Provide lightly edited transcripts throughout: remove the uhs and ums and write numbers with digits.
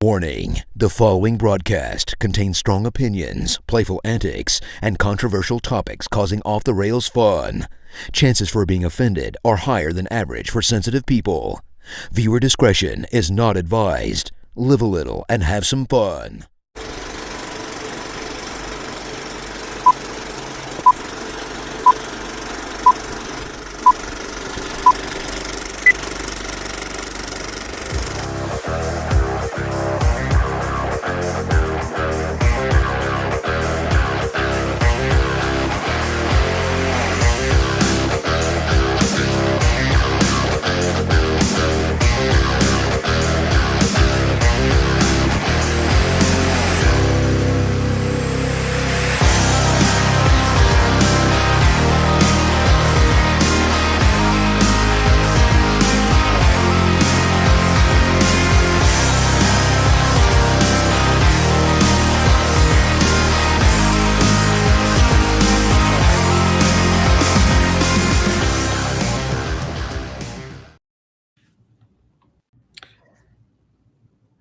Warning: the following broadcast contains strong opinions, playful antics, and controversial topics causing off-the-rails fun. Chances for being offended are higher than average for sensitive people. Viewer discretion is not advised. Live a little and have some fun.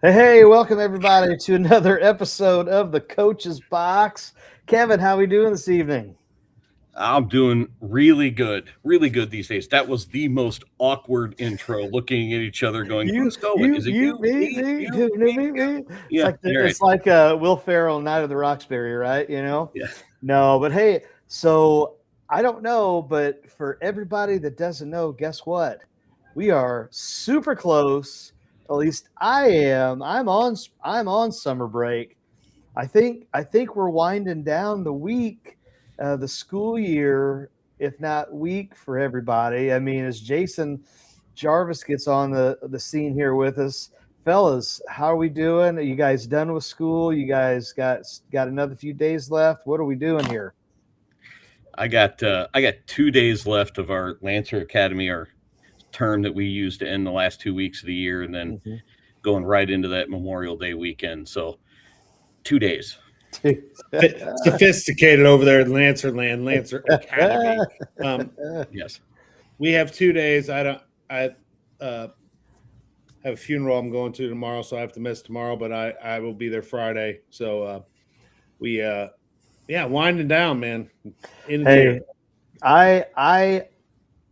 Hey, welcome everybody to another episode of the Coach's Box. Kevin, how we doing this evening? I'm doing really good these days. That was the most awkward intro, looking at each other going, who's going? Is it you, me? Yeah, It's like Will Ferrell, Night of the Roxbury, right? You know? Yeah. No, but hey, so I don't know, but for everybody that doesn't know, guess what? We are super close. At least I am. I'm on summer break. I think we're winding down the week, the school year, if not week for everybody. I mean, as Jason Jarvis gets on the scene here with us, fellas, how are we doing? Are you guys done with school? You guys got another few days left? What are we doing here? I got 2 days left of our Lancer Academy, our term that we use to end the last 2 weeks of the year, and then going right into that Memorial Day weekend. So 2 days. Sophisticated over there in Lancer Academy. Yes. We have 2 days. I have a funeral I'm going to tomorrow, so I have to miss tomorrow, but I will be there Friday. So winding down, man. Hey, I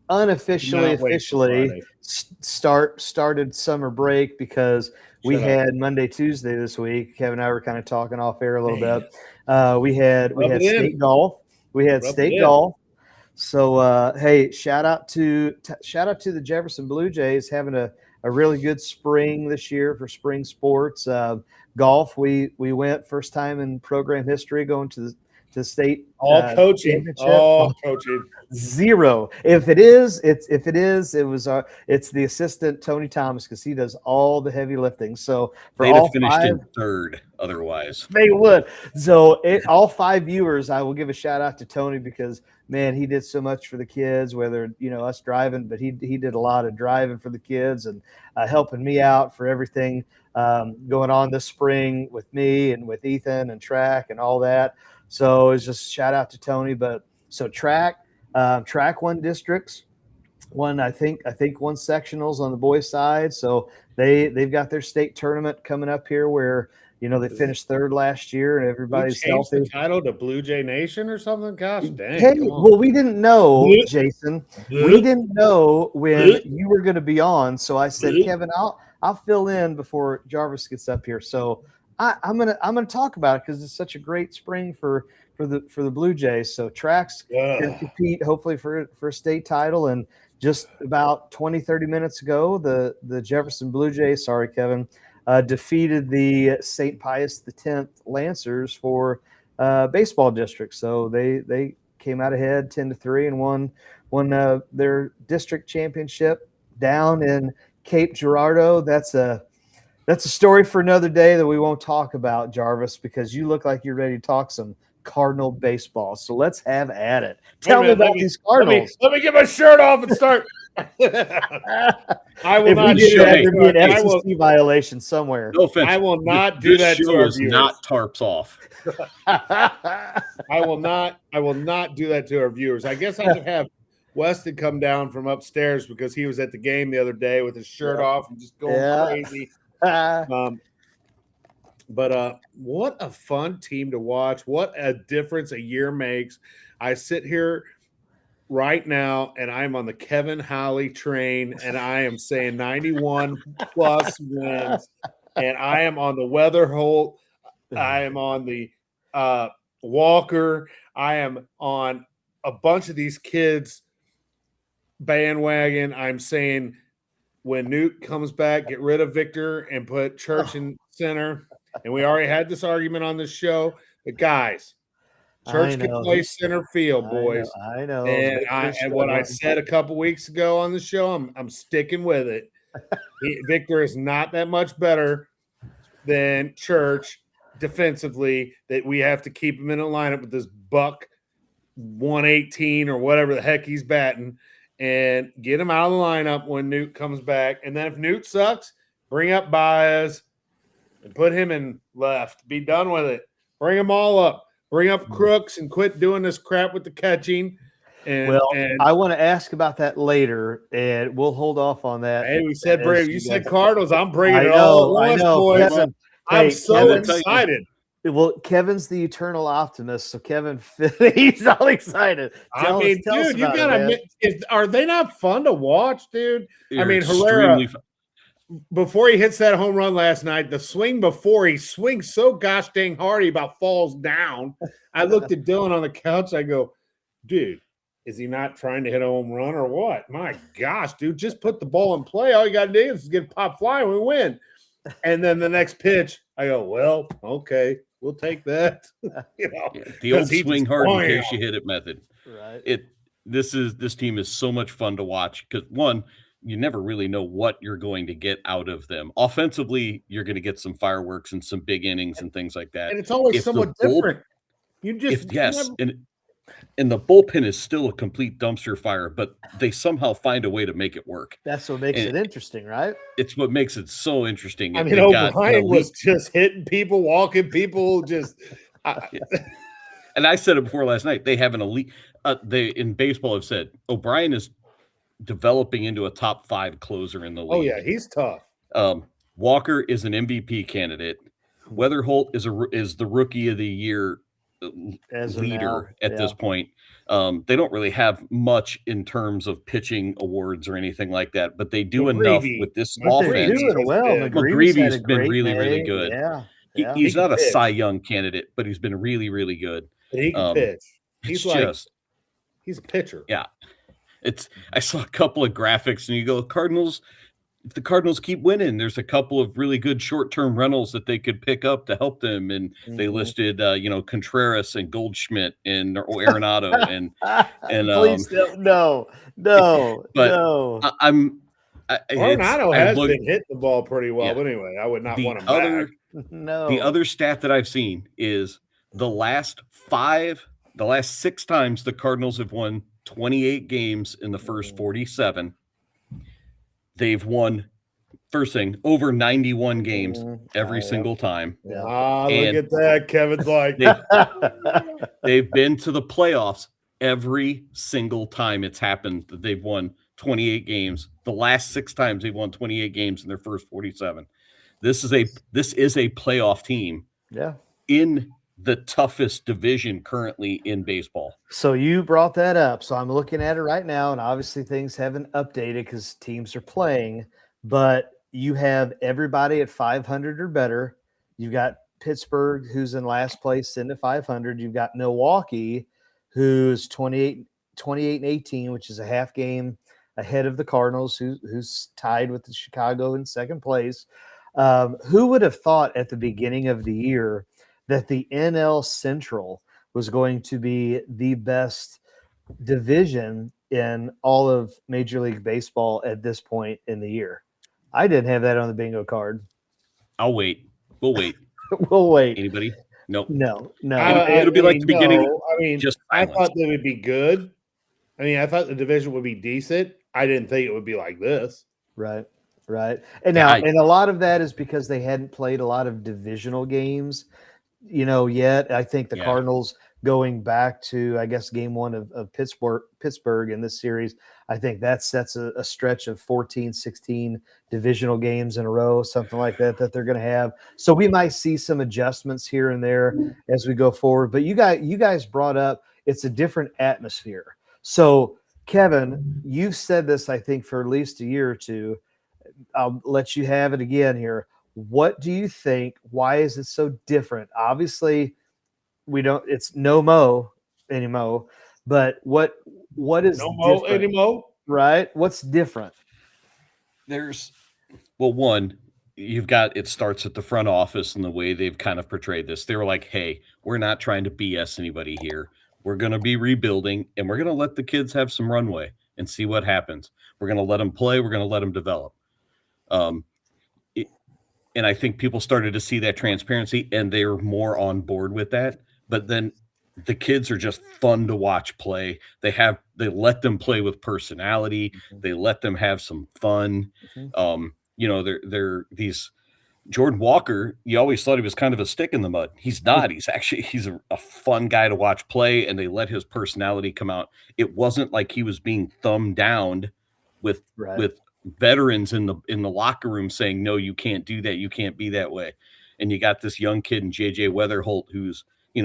officially started summer break because we had Monday, Tuesday this week. Kevin and I were kind of talking off air a little bit. We had state golf. We had state golf. So hey, shout out to the Jefferson Blue Jays having a really good spring this year for spring sports. Golf, we went first time in program history going to the state coaching. Zero. It's the assistant Tony Thomas, because he does all the heavy lifting. So they'd have finished in third otherwise. They would. So all 5 viewers, I will give a shout out to Tony, because man, he did so much for the kids, whether us driving, but he did a lot of driving for the kids and helping me out for everything going on this spring with me and with Ethan and track and all that. So it's just shout out to Tony. But so track won districts, I think won sectionals on the boys' side. So they've got their state tournament coming up here where they finished third last year and everybody's healthy. The title to Blue Jay Nation or something? Gosh dang. Hey, well, we didn't know, Jason. We didn't know when you were going to be on. So I said, Kevin, I'll fill in before Jarvis gets up here. So I'm gonna talk about it because it's such a great spring for the Blue Jays. So track's gonna compete hopefully for a state title. And just about 20-30 minutes ago, the Jefferson Blue Jays, sorry Kevin, defeated the St. Pius X Lancers for baseball district. So they came out ahead 10-3 and won their district championship down in Cape Girardeau. That's a story for another day that we won't talk about, Jarvis, because you look like you're ready to talk some Cardinal baseball. So let's have at it. Tell me about these Cardinals. Let me get my shirt off and start. I will not do that. There'd be an FCC violation somewhere. No offense. I will not do that to our viewers. Not Tarps Off. I will not do that to our viewers. I guess I should have Weston come down from upstairs because he was at the game the other day with his shirt off and just going crazy. But what a fun team to watch. What a difference a year makes. I sit here right now and I'm on the Kevin Holly train and I am saying 91 plus wins. And I am on the Weatherholt. I am on the Walker. I am on a bunch of these kids bandwagon. I'm saying when Newt comes back, get rid of Victor and put Church in center. And we already had this argument on this show. But guys, Church can play center field, boys. I know. And what I said a couple weeks ago on the show, I'm sticking with it. Victor is not that much better than Church defensively, that we have to keep him in a lineup with this buck 118 or whatever the heck he's batting, and get him out of the lineup when Newt comes back. And then if Newt sucks, bring up Baez and put him in left. Be done with it. Bring them all up. Bring up Crooks and quit doing this crap with the catching. And I want to ask about that later, and we'll hold off on that. Hey, we said Brave. You said Cardinals. I'm bringing it all at once, boys. Kevin, I'm so excited. Well, Kevin's the eternal optimist, so Kevin, he's all excited. Tell us dude, you gotta. Are they not fun to watch, dude? They're I mean, Herrera. Before he hits that home run last night, the swing before he swings so gosh dang hard he about falls down. I looked at Dylan on the couch. I go, dude, is he not trying to hit a home run or what? My gosh, dude, just put the ball in play. All you got to do is get a pop fly and we win. And then the next pitch, I go, well, okay, we'll take that. The old swing hard in case you hit it method. Right. This team is so much fun to watch because one, you never really know what you're going to get out of them. Offensively, you're going to get some fireworks and some big innings and things like that. And it's always somewhat different. And the bullpen is still a complete dumpster fire, but they somehow find a way to make it work. That's what makes it interesting, right? It's what makes it so interesting. I mean, O'Brien was just hitting people, walking people, just. And I said it before last night. They have an elite. They in baseball have said O'Brien is developing into a top 5 closer in the league. Oh yeah, he's tough. Walker is an MVP candidate. Weatherholt is the rookie of the year leader at this point. They don't really have much in terms of pitching awards or anything like that, but they do enough with this offense. McGreevy's been really good. Yeah. He's not a Cy Young candidate, but he's been really, really good. He can pitch. He's a pitcher. Yeah. I saw a couple of graphics and you go, Cardinals, if the Cardinals keep winning, there's a couple of really good short-term rentals that they could pick up to help them. And they listed, Contreras and Goldschmidt and Arenado and please no. Arenado has been hitting the ball pretty well. But anyway, I would not want him back. No. The other stat that I've seen is the last 6 times the Cardinals have won 28 games in the first 47. They've won, first thing, over 91 games every single time. Look at that. Kevin's like. They've been to the playoffs every single time it's happened that they've won 28 games. The last 6 times they've won 28 games in their first 47. This is a playoff team. Yeah. In the toughest division currently in baseball. So you brought that up. So I'm looking at it right now, and obviously things haven't updated because teams are playing, but you have everybody at 500 or better. You've got Pittsburgh, who's in last place, into 500. You've got Milwaukee, who's 28 and 18, which is a half game ahead of the Cardinals, who's tied with the Chicago in second place. Who would have thought at the beginning of the year that the NL Central was going to be the best division in all of Major League Baseball at this point in the year? I didn't have that on the bingo card. I'll wait. We'll wait. We'll wait. Anybody? Nope. No. It'll be like the beginning. I thought they would be good. I mean, I thought the division would be decent. I didn't think it would be like this. Right. And now, and a lot of that is because they hadn't played a lot of divisional games, yet. I think the Cardinals, going back to, I guess, game 1 of Pittsburgh in this series, I think that's a stretch of 14, 16 divisional games in a row, something like that they're going to have. So we might see some adjustments here and there as we go forward. But you guys brought up it's a different atmosphere. So Kevin, you've said this, I think, for at least a year or two. I'll let you have it again here. What do you think? Why is it so different? Obviously, it's no Mo anymore, but what is no Mo anymore? Right? What's different? One, it starts at the front office and the way they've kind of portrayed this. They were like, hey, we're not trying to BS anybody here. We're going to be rebuilding, and we're going to let the kids have some runway and see what happens. We're going to let them play. We're going to let them develop. And I think people started to see that transparency, and they're more on board with that. But then the kids are just fun to watch play. They let them play with personality. Mm-hmm. They let them have some fun. Mm-hmm. They're these Jordan Walker. You always thought he was kind of a stick in the mud. He's not. He's a fun guy to watch play, and they let his personality come out. It wasn't like he was being thumbed down with veterans in the locker room saying, no, you can't do that. You can't be that way. And you got this young kid in JJ Weatherholt who's,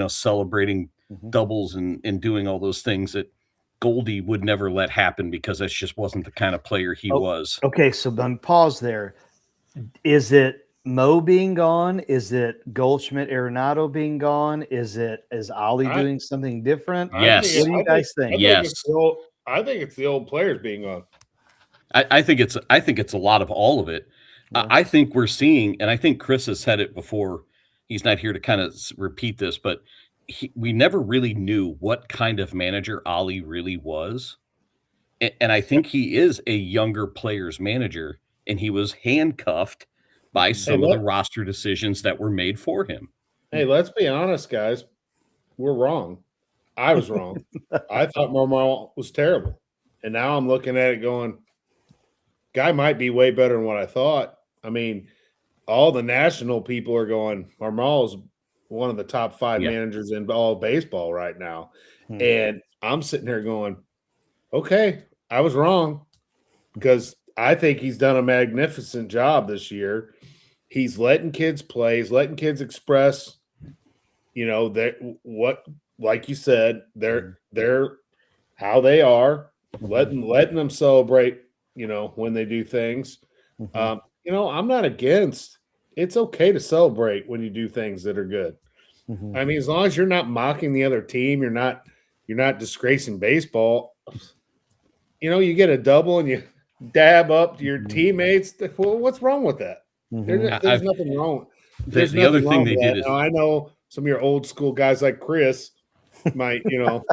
celebrating doubles and doing all those things that Goldie would never let happen because that just wasn't the kind of player he was. Okay. So then pause there. Is it Mo being gone? Is it Goldschmidt Arenado being gone? Is Ollie doing something different? Yes. What do you guys think? Yes. I think it's the old players being gone. I think it's a lot of all of it. Yeah. I think we're seeing, and I think Chris has said it before. He's not here to kind of repeat this, but we never really knew what kind of manager Ollie really was. And I think he is a younger player's manager, and he was handcuffed by some of the roster decisions that were made for him. Hey, let's be honest, guys. We're wrong. I was wrong. I thought Marmol was terrible. And now I'm looking at it going, guy might be way better than what I thought. I mean, all the national people are going, Marmol is one of the top 5 managers in all of baseball right now. And I'm sitting here going, okay, I was wrong, because I think he's done a magnificent job this year. He's letting kids play. He's letting kids express, like you said, they're how they are, letting them celebrate, when they do things. I'm not against. It's okay to celebrate when you do things that are good. Mm-hmm. I mean, as long as you're not mocking the other team, you're not disgracing baseball. You get a double and you dab up to your teammates. Well, what's wrong with that? Mm-hmm. There's nothing wrong. The other thing they did is, now, I know some of your old school guys like Chris might, Well,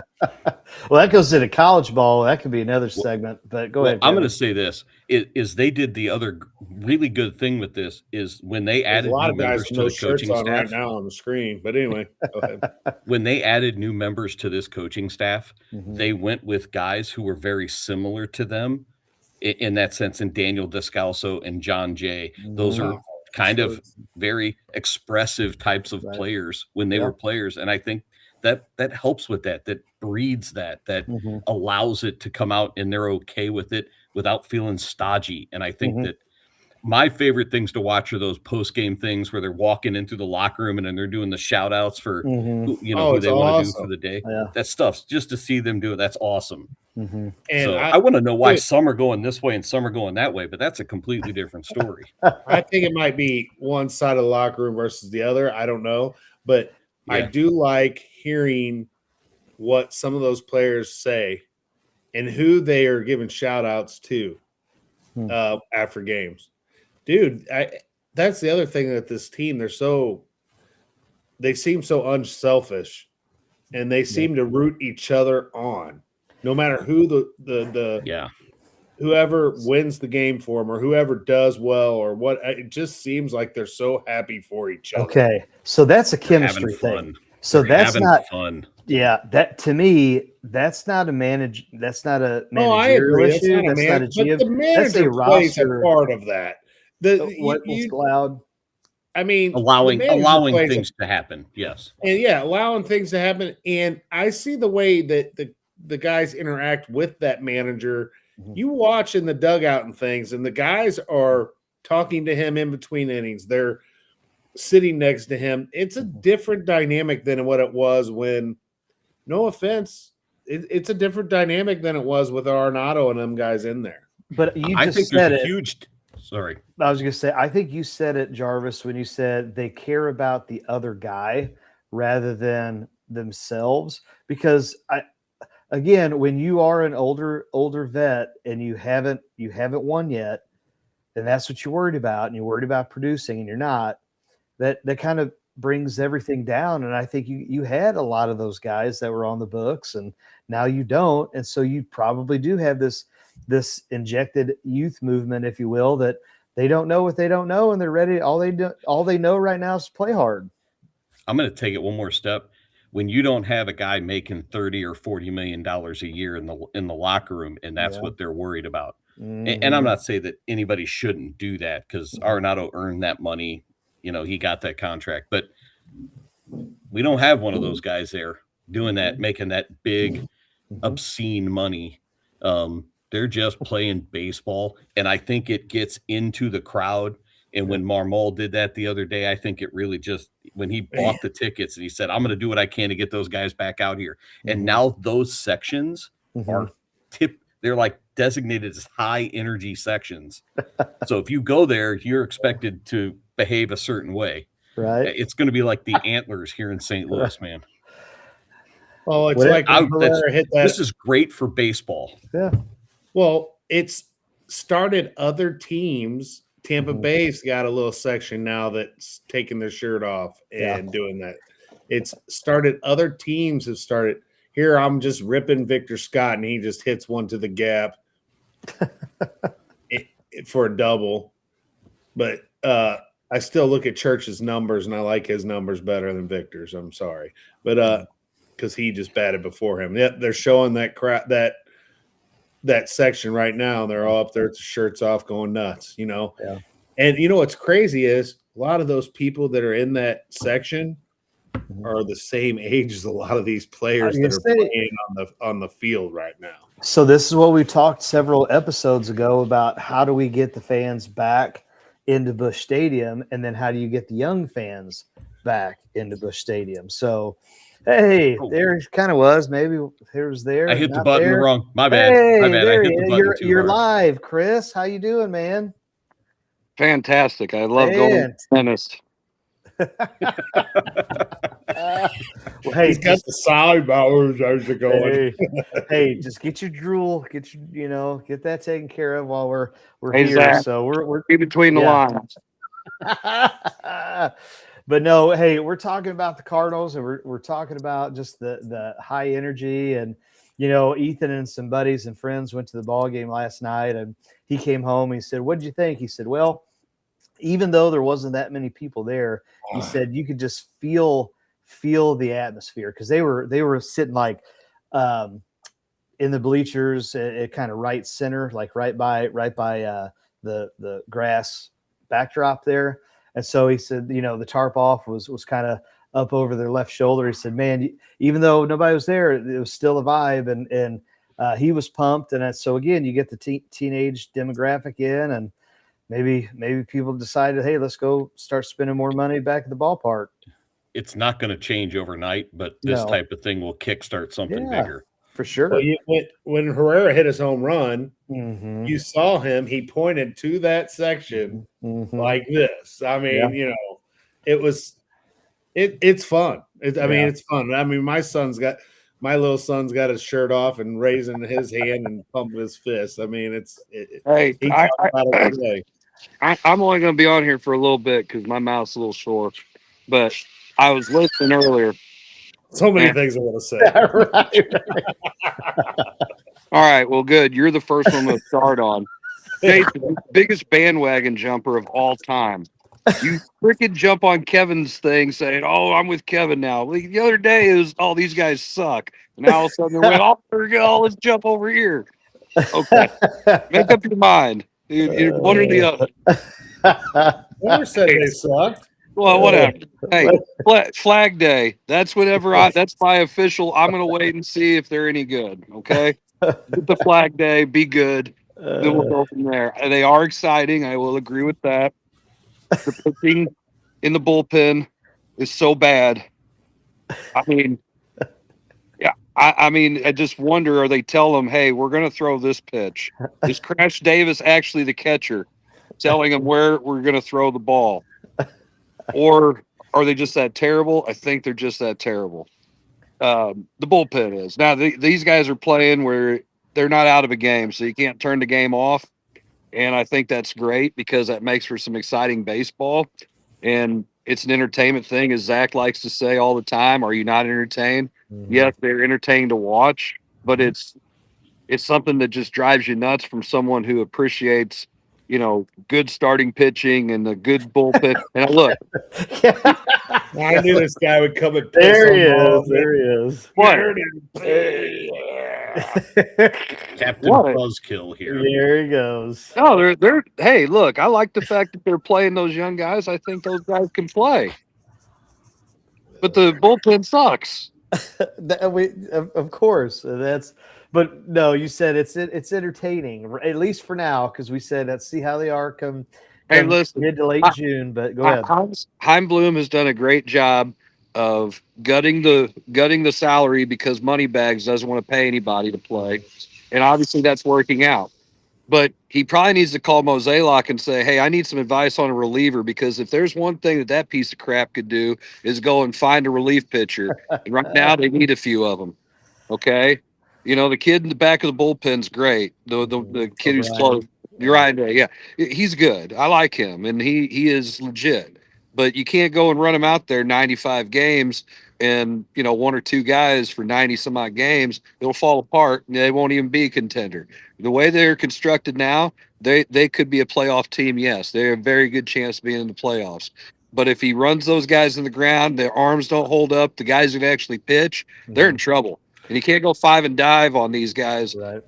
that goes into college ball. That could be another segment, but go ahead. I'm going to say this is they did the other really good thing with this is when they added new members to the coaching staff right now on the screen. But anyway, go ahead. When they added new members to this coaching staff, they went with guys who were very similar to them in that sense. And Daniel Descalso and John Jay, those are kind of very expressive types of players when they were players. And I think that helps with that breeds that allows it to come out, and they're okay with it without feeling stodgy. And I think that my favorite things to watch are those post-game things where they're walking into the locker room and then they're doing the shout outs for who they want to do for the day. Yeah. That stuff, just to see them do it, that's awesome. And so I want to know why some are going this way and some are going that way, but that's a completely different story. I think it might be one side of the locker room versus the other. I don't know, but I do like hearing what some of those players say and who they are giving shout outs to after games. Dude, that's the other thing that this team, they seem so unselfish, and they seem to root each other on, no matter who whoever wins the game for them or whoever does well or what. It just seems like they're so happy for each other. Okay, so that's a chemistry thing. So that's not fun. Yeah, that to me, that's not a managerial issue. That's not a GM. The manager plays a part of that. What's loud? I mean, allowing things to happen. Yes, and allowing things to happen. And I see the way that the guys interact with that manager You watch in the dugout and things, and the guys are talking to him in between innings. They're sitting next to him. It's a different dynamic than what it was when, no offense, it's a different dynamic than it was with Arenado and them guys in there. But you just said it. Sorry. I was going to say, I think you said it, Jarvis, when you said they care about the other guy rather than themselves. Because again, when you are an older vet and you haven't won yet, then that's what you're worried about, and you're worried about producing, and you're not. That kind of brings everything down. And I think you had a lot of those guys that were on the books, and now you don't. And so you probably do have this injected youth movement, if you will, that they don't know what they don't know, and they're ready. All they know right now is to play hard. I'm going to take it one more step. When you don't have a guy making $30 or $40 million a year in the locker room, and that's what they're worried about. Mm-hmm. And I'm not saying that anybody shouldn't do that, because Arenado earned that money. He got that contract, but we don't have one of those guys there doing that, making that big, obscene money. They're just playing baseball, and I think it gets into the crowd. And when Marmol did that the other day, I think it really just, when he bought the tickets and he said, I'm going to do what I can to get those guys back out here. And now those sections are they're like designated as high energy sections. So if you go there, you're expected to behave a certain way. Right. It's going to be like the Antlers here in St. Louis, man. Well, it's like this is great for baseball. Yeah. Well, it's started other teams. Tampa Bay's got a little section now that's taking their shirt off and doing that. It's started. Other teams have started. Here, I'm just ripping Victor Scott, and he just hits one to the gap for a double. But I still look at Church's numbers, and I like his numbers better than Victor's. I'm sorry. But because he just batted before him. Yeah, they're showing that section right now, and they're all up there with the shirts off going nuts, Yeah. And what's crazy is a lot of those people that are in that section are the same age as a lot of these players that are playing on the field right now. So this is what we talked several episodes ago about: how do we get the fans back into Busch Stadium, and then how do you get the young fans back into Busch Stadium? So hey, there it kind of was. Maybe it was there. I hit the button wrong. My bad. Hey, My bad. I hit the button too you're hard. live, Chris. How you doing, man? Fantastic. I love going to tennis. Hey, he's got the sidebars as it going. Hey, just get your drool, get that taken care of while we're hey, here. Zach, so we're in between the lines. But no, hey, we're talking about the Cardinals, and we're talking about just the high energy. And Ethan and some buddies and friends went to the ball game last night, and he came home. He said, "What did you think?" He said, "Well, even though there wasn't that many people there," he said, "you could just feel the atmosphere, because they were sitting like in the bleachers at kind of right center, like right by the grass backdrop there." And so he said, the tarp off was kind of up over their left shoulder. He said, "Man, even though nobody was there, it was still a vibe." And he was pumped. And so again, you get the teenage demographic in, and maybe people decided, hey, let's go start spending more money back at the ballpark. It's not going to change overnight, but this type of thing will kickstart something bigger. For sure. Well, when Herrera hit his home run, you saw him. He pointed to that section like this. I mean, it's fun. It's fun. I mean, my little son's got his shirt off and raising his hand and pumping his fist. I mean, I'm only going to be on here for a little bit because my mouth's a little sore. But I was listening earlier. So many things I want to say. All right. Well, good. You're the first one to start on. Jason, biggest bandwagon jumper of all time. You freaking jump on Kevin's thing saying, "Oh, I'm with Kevin now." Like, the other day it was, "Oh, these guys suck." And now all of a sudden they went, "Oh, there we go. Let's jump over here." Okay. Make up your mind. One or the other. Never said they sucked. Well, whatever. Hey, Flag Day. That's that's my official. I'm going to wait and see if they're any good. Okay. Get the Flag Day. Be good. Then we'll go from there. They are exciting. I will agree with that. The pitching in the bullpen is so bad. I mean, yeah. I mean, I just wonder, are they tell them, hey, we're going to throw this pitch? Is Crash Davis actually the catcher telling them where we're going to throw the ball? Or are they just that terrible? I think they're just that terrible. The bullpen is. Now, these guys are playing where they're not out of a game, so you can't turn the game off. And I think that's great because that makes for some exciting baseball. And it's an entertainment thing, as Zach likes to say all the time. Are you not entertained? Mm-hmm. Yes, they're entertained to watch, but it's something that just drives you nuts from someone who appreciates, good starting pitching and a good bullpen. And look, I knew this guy would come and there he is. There he is. What? Captain Buzzkill here. There he goes. No, they're. Hey, look, I like the fact that they're playing those young guys. I think those guys can play, but the bullpen sucks. Of course, but no, you said it's entertaining, at least for now, because we said let's see how they are come hey, listen, mid to late June. But go ahead. Chaim Bloom has done a great job of gutting the salary because Moneybags doesn't want to pay anybody to play, and obviously that's working out. But he probably needs to call Mozeliak and say, hey, I need some advice on a reliever, because if there's one thing that piece of crap could do is go and find a relief pitcher. And right now they need a few of them. Okay. The kid in the back of the bullpen's great. The kid who's close. You're right. Yeah. He's good. I like him. And he is legit. But you can't go and run him out there 95 games and, one or two guys for 90 some odd games. It'll fall apart and they won't even be a contender. The way they're constructed now, they could be a playoff team. Yes, they're a very good chance of being in the playoffs. But if he runs those guys in the ground, their arms don't hold up, the guys that actually pitch, they're in trouble. And you can't go 5 and dive on these guys. Right.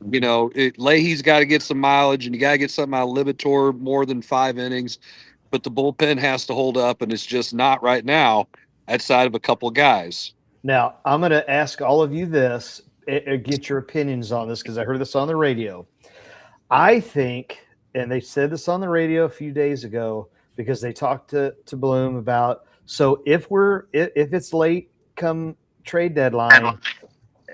Leahy's got to get some mileage, and you got to get something out of Libator more than 5 innings. But the bullpen has to hold up, and it's just not right now outside of a couple of guys. Now, I'm going to ask all of you this, get your opinions on this, because I heard this on the radio. I think, and they said this on the radio a few days ago, because they talked to Bloom about, so if it's late come trade deadline,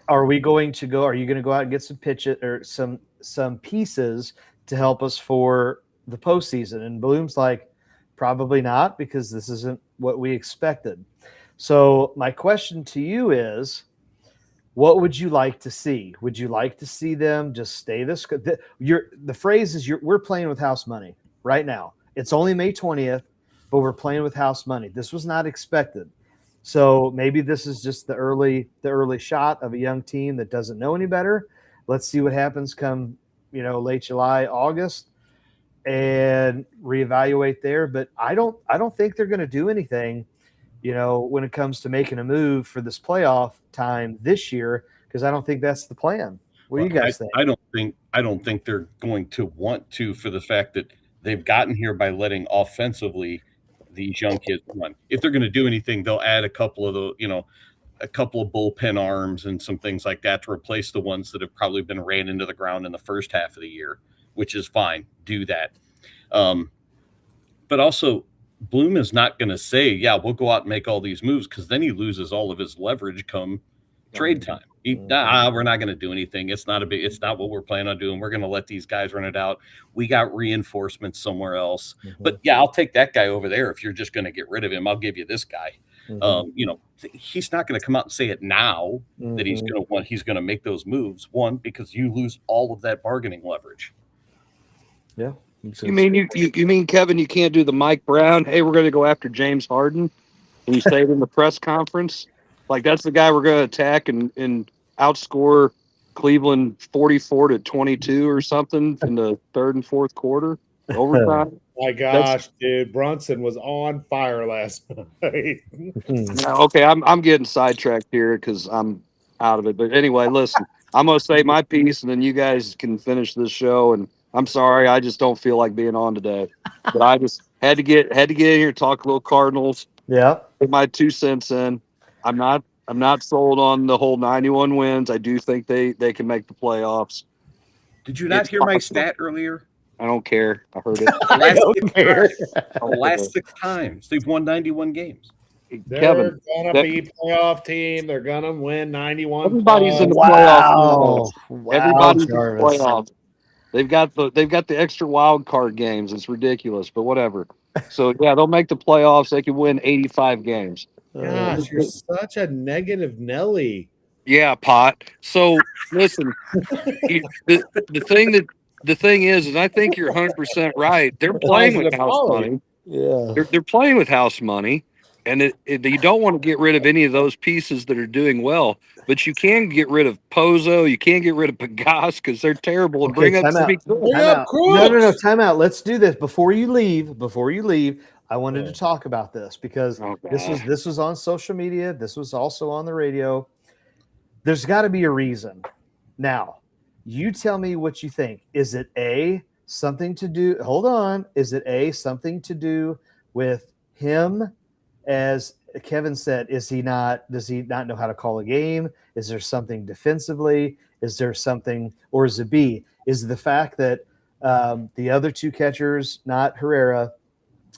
are you going to go out and get some pitches or some pieces to help us for the postseason? And Bloom's like, probably not, because this isn't what we expected. So my question to you is, what would you like to see? Would you like to see them just stay this good? The phrase is we're playing with house money right now. It's only May 20th, but we're playing with house money. This was not expected. So maybe this is just the early shot of a young team that doesn't know any better. Let's see what happens come, late July, August, and reevaluate there. But I don't think they're going to do anything, when it comes to making a move for this playoff time this year, because I don't think that's the plan. What do you guys think? I don't think they're going to want to, for the fact that they've gotten here by letting offensively these young kids run. If they're going to do anything, they'll add a couple of bullpen arms and some things like that to replace the ones that have probably been ran into the ground in the first half of the year, which is fine. Do that. But also, Bloom is not going to say, yeah, we'll go out and make all these moves, because then he loses all of his leverage come trade time. We're not going to do anything. It's not what we're planning on doing. We're going to let these guys run it out. We got reinforcements somewhere else. Mm-hmm. But yeah, I'll take that guy over there. If you're just going to get rid of him, I'll give you this guy. Mm-hmm. He's not going to come out and say it now that he's going to make those moves. One, because you lose all of that bargaining leverage. Yeah. You mean Kevin? You can't do the Mike Brown. Hey, we're going to go after James Harden, and you say it in the press conference. Like, that's the guy we're going to attack and outscore Cleveland 44-22 or something in the third and fourth quarter overtime. My gosh, dude, Brunson was on fire last night. Okay, I'm getting sidetracked here because I'm out of it. But anyway, listen, I'm going to say my piece, and then you guys can finish this show. And I'm sorry, I just don't feel like being on today. But I just had to get in here, talk a little Cardinals. Yeah, put my 2 cents in. I'm not sold on the whole 91 wins. I do think they can make the playoffs. Did you not hear my stat earlier? I don't care. I heard it. I don't care. The last 6 times they've won 91 games. They're Kevin, gonna be playoff team. They're gonna win 91. Everybody's in the Wow. playoffs. Everybody's in the Jarvis. playoffs. They've got the extra wild card games. It's ridiculous, but whatever. So yeah, they'll make the playoffs. They can win 85 games. Gosh, you're such a negative Nelly. Yeah, Pot. So listen, the thing is, and I think you're 100% right. They're playing with house money. Yeah. They're playing with house money, and you don't want to get rid of any of those pieces that are doing well. But you can get rid of Pozo. You can't get rid of Pagas because they're terrible. And bring up Jimmy Crooks. No. Time out. Let's do this before you leave. I wanted to talk about this because this was on social media. This was also on the radio. There's got to be a reason. Now, you tell me what you think. Is it something to do? Hold on. Is it something to do with him? As Kevin said, does he not know how to call a game? Is there something defensively? Is there something, or is it B? Is it the fact that the other two catchers, not Herrera,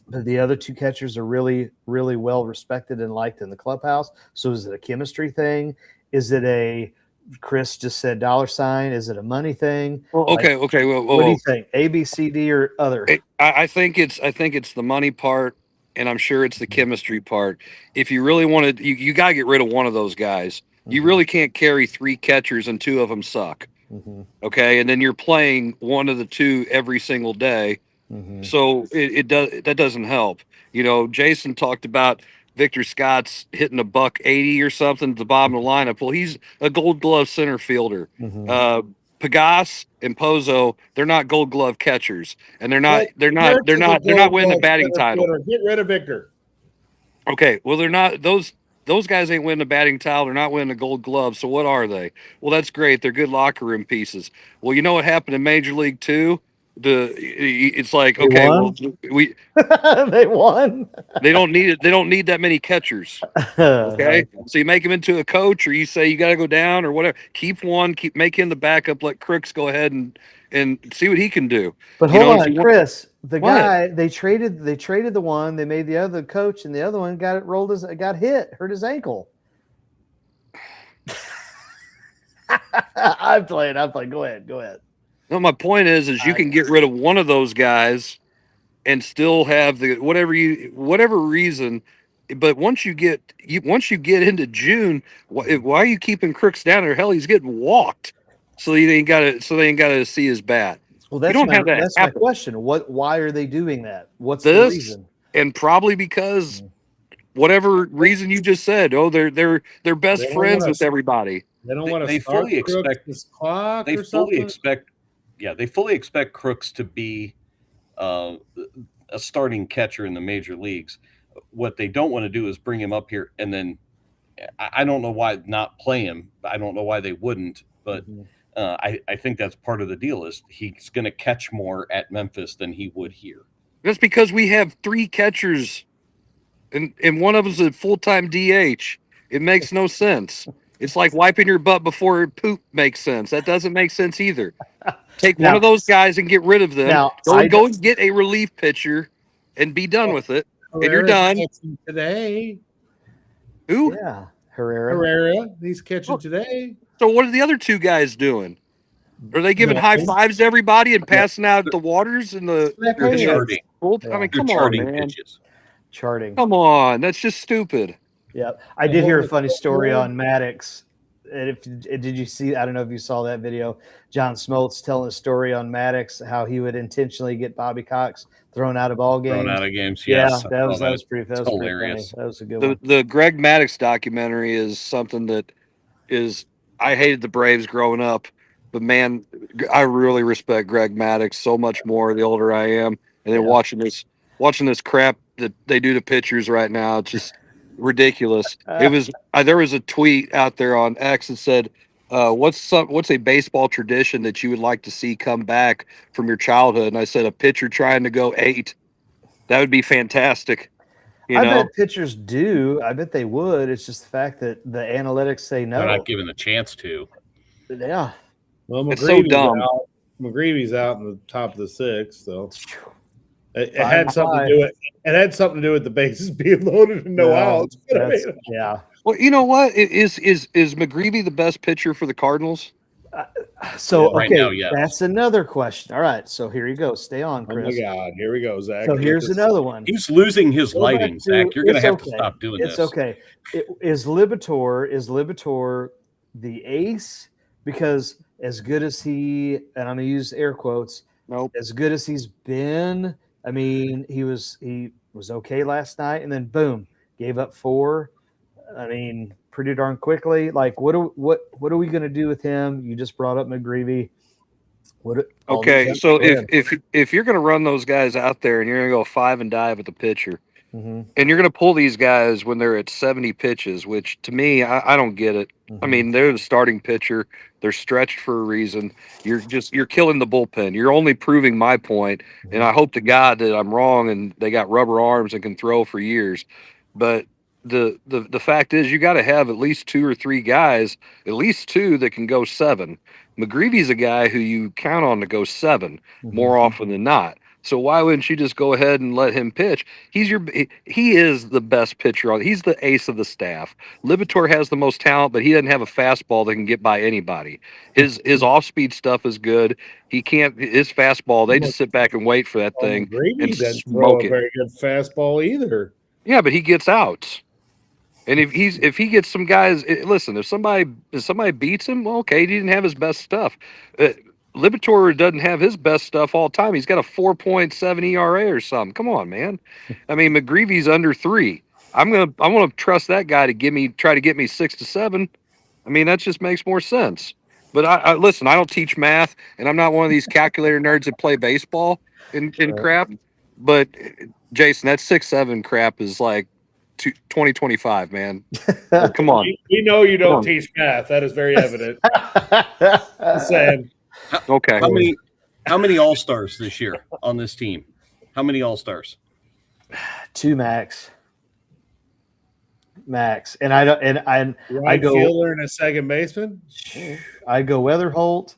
but the other two catchers are really, really well respected and liked in the clubhouse? So is it a chemistry thing? Is it Chris just said $? Is it a money thing? Well, okay. What do you think? A, B, C, D, or other? I think it's the money part, and I'm sure it's the chemistry part. If you really want to, you got to get rid of one of those guys. Mm-hmm. You really can't carry 3 catchers and 2 of them suck. Mm-hmm. Okay, and then you're playing one of the 2 every single day. Mm-hmm. So that doesn't help. Jason talked about Victor Scott's hitting $180 or something at the bottom of the lineup. Well, he's a Gold Glove center fielder. Mm-hmm. Pagas and Pozo, they're not Gold Glove catchers, and they're not winning the batting title. Get rid of Victor. Okay, well they're not those guys ain't winning the batting title. They're not winning the Gold Glove. So what are they? Well, that's great. They're good locker room pieces. Well, you know what happened in Major League 2? It's like, okay, well, they won. They don't need it. They don't need that many catchers. Okay, so you make him into a coach, or you say you got to go down, or whatever. Keep one. Make him the backup. Let Crooks go ahead and see what he can do. But hold on, Chris. The guy they traded the one. They made the other coach, and the other one got hurt his ankle. I'm playing. Go ahead. No, my point is you can get rid of one of those guys and still have the whatever reason. But once you get into June, why are you keeping Crooks down there? Hell, he's getting walked, so they ain't got to see his bat. Well, that's my question. Why are they doing that? What's the reason? And probably because whatever reason you just said. Oh, they're best friends with everybody. They don't want to. They fully expect Crooks to be a starting catcher in the major leagues. What they don't want to do is bring him up here and then I don't know why not play him. I don't know why they wouldn't, but I think that's part of the deal is he's going to catch more at Memphis than he would here. That's because we have 3 catchers and one of them is a full-time DH. It makes no sense. It's like wiping your butt before poop makes sense. That doesn't make sense either. Take one of those guys and get rid of them. Go and get a relief pitcher and be done with it. And you're done. Today. Who? Yeah. Herrera. He's catching today. So what are the other 2 guys doing? Are they giving high fives to everybody and passing out the waters and the charting? I mean, come on, man. Pitches. Charting. Come on, that's just stupid. Yep. I did hear a funny story on Maddox. Did you see? I don't know if you saw that video. John Smoltz telling a story on Maddox, how he would intentionally get Bobby Cox thrown out of ball games. Thrown out of games, yes. Yeah, that was pretty hilarious. That was a good one. The Greg Maddox documentary is something that is. I hated the Braves growing up, but man, I really respect Greg Maddox so much more the older I am. And then watching this crap that they do to pitchers right now, it's just ridiculous. There was a tweet out there on X that said, what's a baseball tradition that you would like to see come back from your childhood? And I said, a pitcher trying to go 8. That would be fantastic. I bet pitchers do. I bet they would. It's just the fact that the analytics say no. They're not given the chance to. Yeah. Well, it's so dumb. McGreevy's out in the top of the sixth, so it had something to do with it. Had something to do with the bases being loaded and no outs. Yeah. Well, you know what? Is McGreevy the best pitcher for the Cardinals? Right now, yes. That's another question. All right, so here you go. Stay on, Chris. Oh my God, here we go, Zach. So here's another one. He's losing his lighting, Zach. You're going to have to stop doing this. It's okay. Is Libator the ace? Because as good as he, and I'm going to use air quotes, as good as he's been, I mean, he was okay last night, and then boom, gave up 4. I mean, pretty darn quickly. Like, what are we going to do with him? You just brought up McGreevy. Okay, so if you're going to run those guys out there and you're going to go 5 and dive at the pitcher, and you're going to pull these guys when they're at 70 pitches, which to me, I don't get it. I mean, they're the starting pitcher. They're stretched for a reason. You're killing the bullpen. You're only proving my point, and I hope to God that I'm wrong and they got rubber arms and can throw for years. But the fact is, you got to have at least 2 or 3 guys, at least 2 that can go 7. McGreevy's a guy who you count on to go 7 more often than not. So why wouldn't you just go ahead and let him pitch? He is the best pitcher. He's the ace of the staff. Libator has the most talent, but he doesn't have a fastball that can get by anybody. His off-speed stuff is good. His fastball, they just sit back and wait for that thing and smoke it. Very good fastball either. Yeah, but he gets outs. And if he gets some guys, listen, if somebody beats him, well, okay, he didn't have his best stuff. Libator doesn't have his best stuff all the time. He's got a 4.7 ERA or something. Come on, man. I mean, McGreevy's under 3. I want to trust that guy to try to get me 6 to 7. I mean, that just makes more sense. But I listen, I don't teach math, and I'm not one of these calculator nerds that play baseball and crap. But Jason, that 6-7 crap is like 2025 man. Come on. We know you don't teach math. That is very evident. Saying. Okay. How many All-Stars this year on this team? How many All-Stars? 2 max. And I go fielder and a second baseman. I go Weatherholt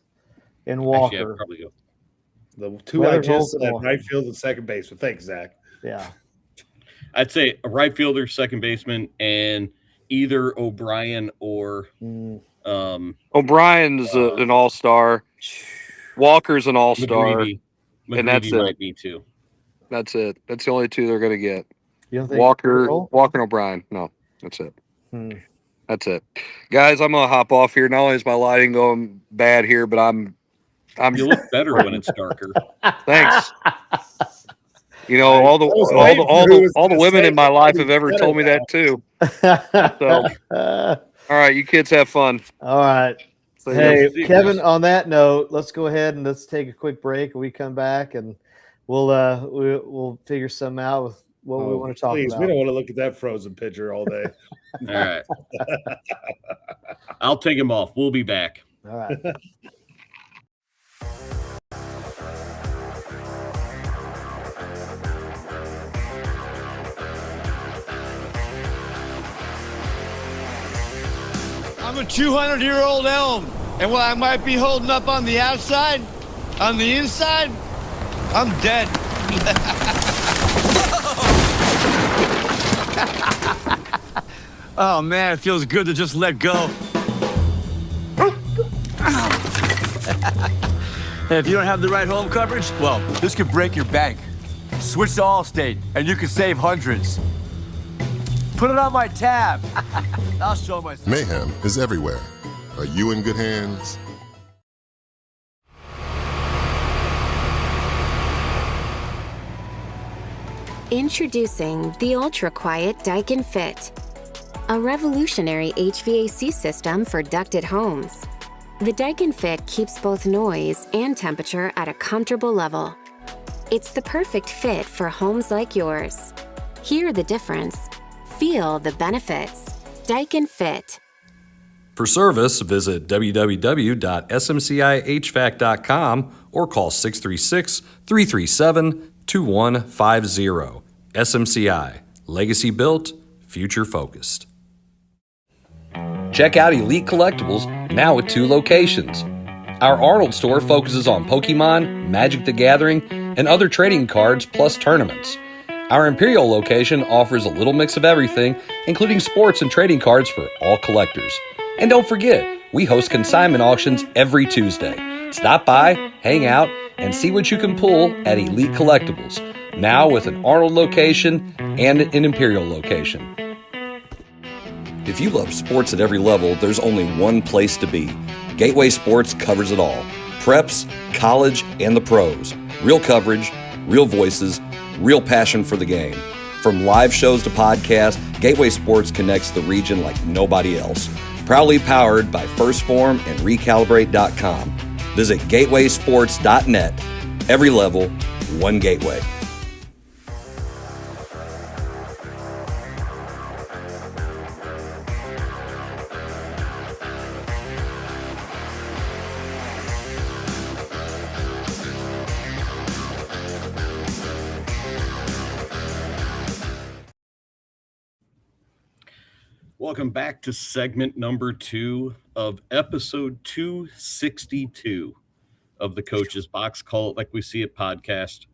and Walker. Actually, I'd probably go. The 2 I just said, right field and second baseman. Thanks, Zach. Yeah. I'd say a right fielder, second baseman, and either O'Brien or O'Brien's an all-star. Walker's an all-star. McGreevy and that's it. Might be too. That's it. That's the only 2 they're going to get. You don't think Walker and O'Brien. No, that's it. That's it. Guys, I'm going to hop off here. Not only is my lighting going bad here, but I'm you look better when it's darker. Thanks. You know, all the women in my life have ever told me that too. So, all right, you kids have fun. All right. So, hey, Kevin, on that note, let's go ahead and let's take a quick break. We come back and we'll figure something out with what we want to talk about. We don't want to look at that frozen picture all day. All right. I'll take him off. We'll be back. All right. I'm a 200-year-old elm, and while I might be holding up on the outside, on the inside, I'm dead. Oh, man, it feels good to just let go. And if you don't have the right home coverage, well, this could break your bank. Switch to Allstate, and you can save hundreds. Put it on my tab. I'll show myself. Mayhem is everywhere. Are you in good hands? Introducing the ultra-quiet Daikin Fit, a revolutionary HVAC system for ducted homes. The Daikin Fit keeps both noise and temperature at a comfortable level. It's the perfect fit for homes like yours. Hear the difference. Feel the benefits. Daikin Fit. For service, visit www.smcihvac.com or call 636-337-2150. SMCI. Legacy built, future focused. Check out Elite Collectibles, now with 2 locations. Our Arnold store focuses on Pokemon, Magic the Gathering, and other trading cards plus tournaments. Our Imperial location offers a little mix of everything, including sports and trading cards for all collectors. And don't forget, we host consignment auctions every Tuesday. Stop by, hang out, and see what you can pull at Elite Collectibles, now with an Arnold location and an Imperial location. If you love sports at every level, there's only one place to be. Gateway Sports covers it all. Preps, college, and the pros. Real coverage, real voices, real passion for the game. From live shows to podcasts, Gateway Sports connects the region like nobody else. Proudly powered by First Form and Recalibrate.com. Visit gatewaysports.net. Every level, one gateway. Welcome back to segment number 2 of episode 262 of the Coach's Box. Call it like we see it podcast.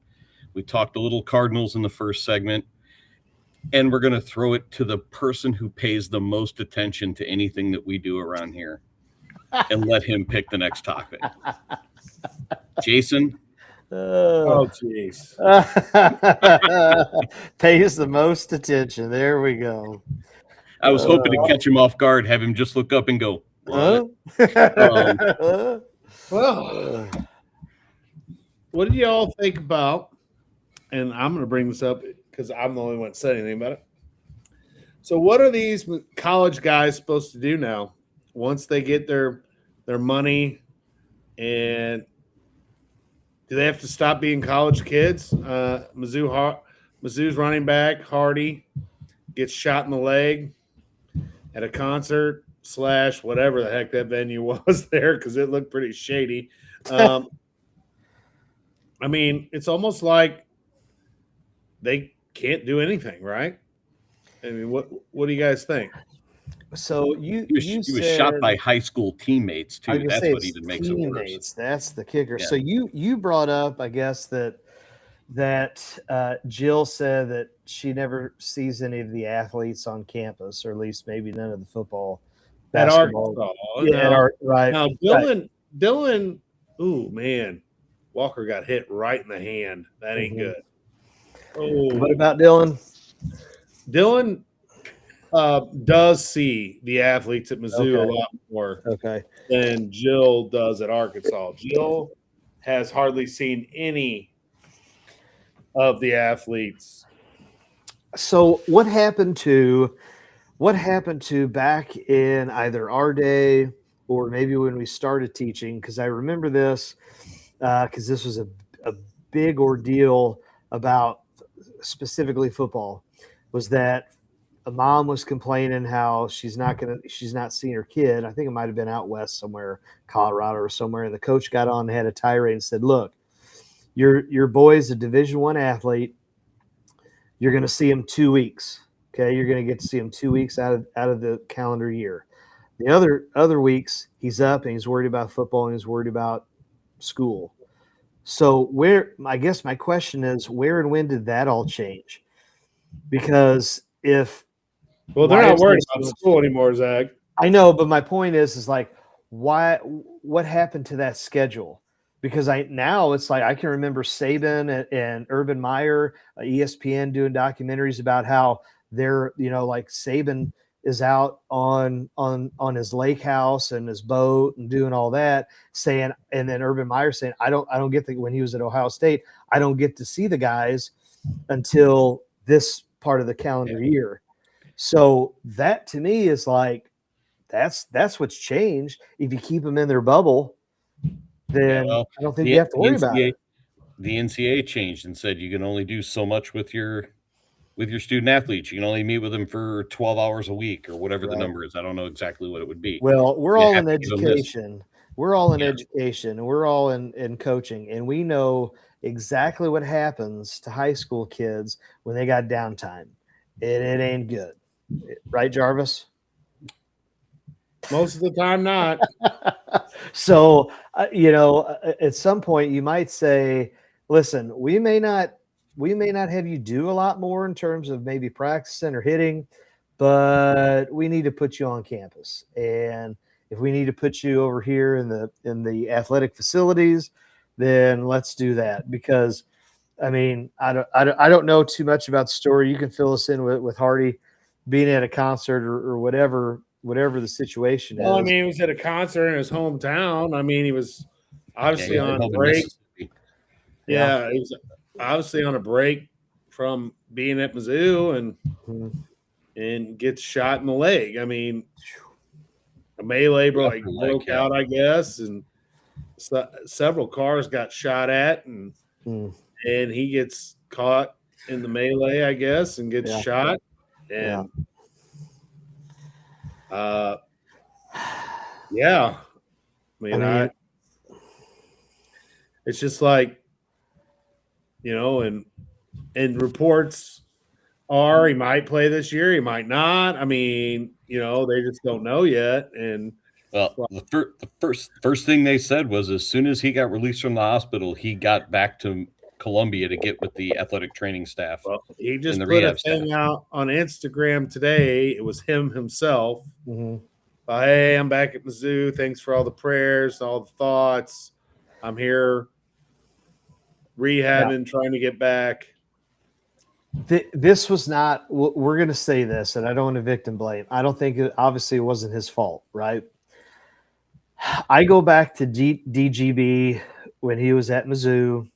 We talked a little Cardinals in the first segment, and we're going to throw it to the person who pays the most attention to anything that we do around here and let him pick the next topic. Jason. Oh, jeez. Pays the most attention. There we go. I was hoping to catch him off guard, have him just look up and go, what? Well, what did y'all think about, and I'm going to bring this up because I'm the only one that said anything about it. So what are these college guys supposed to do now once they get their money, and do they have to stop being college kids? Mizzou's running back, Hardy, gets shot in the leg at a concert / whatever the heck that venue was there, because it looked pretty shady. I mean, it's almost like they can't do anything, right? I mean, what do you guys think? So he was shot by high school teammates too. That's what even makes it worse. That's the kicker. Yeah. So you brought up, I guess, that Jill said that she never sees any of the athletes on campus, or at least maybe none of the football, basketball. At Arkansas. Yeah, right. Now, Dylan, ooh, man, Walker got hit right in the hand. That ain't good. Oh, What about Dylan? Dylan does see the athletes at Mizzou a lot more than Jill does at Arkansas. Jill has hardly seen any of the athletes. So what happened to back in either our day or maybe when we started teaching? Because I remember this because this was a big ordeal about specifically football, was that a mom was complaining how she's not seeing her kid. I think it might have been out west somewhere, Colorado or somewhere, and the coach got on and had a tirade and said, "Look, your boy's a Division I athlete. You're going to see him 2 weeks. Okay, you're going to get to see him 2 weeks out of the calendar year. The other weeks, he's up and he's worried about football and he's worried about school." So I guess my question is, where and when did that all change? Because they're not worried about school anymore, Zach. I know, but my point is like, what happened to that schedule? Because now it's like I can remember Saban and Urban Meyer, ESPN doing documentaries about how they're, like Saban is out on his lake house and his boat and doing all that, saying, and then Urban Meyer saying, I don't get when he was at Ohio State, I don't get to see the guys until this part of the calendar year. So that to me is like, that's what's changed. If you keep them in their bubble, then I don't think you have to worry about it. The NCAA changed and said you can only do so much with your student athletes. You can only meet with them for 12 hours a week or whatever the number is. I don't know exactly what it would be. Well, we're all in education. We're all in education, and we're all in coaching, and we know exactly what happens to high school kids when they got downtime. It ain't good. Right, Jarvis? Most of the time, not. So, at some point you might say, listen, we may not have you do a lot more in terms of maybe practicing or hitting, but we need to put you on campus. And if we need to put you over here in the athletic facilities, then let's do that. Because I mean, I don't know too much about the story. You can fill us in with Hardy being at a concert or whatever the situation is. Well, I mean, he was at a concert in his hometown. I mean, he was obviously on break. Yeah, he was obviously on a break from being at Mizzou and gets shot in the leg. I mean, a melee broke out, I guess, and several cars got shot at, and he gets caught in the melee, I guess, and gets shot. And I mean, it's just like, and reports are he might play this year, he might not. I mean, they just don't know yet. And the first thing they said was as soon as he got released from the hospital, he got back to Columbia to get with the athletic training staff. Well, he just put a thing out on Instagram today. It was him himself. Hey, I'm back at Mizzou. Thanks for all the prayers, all the thoughts. I'm here rehabbing, trying to get back. This was not – we're going to say this, and I don't want to victim blame. I don't think – obviously it wasn't his fault, right? I go back to DGB when he was at Mizzou,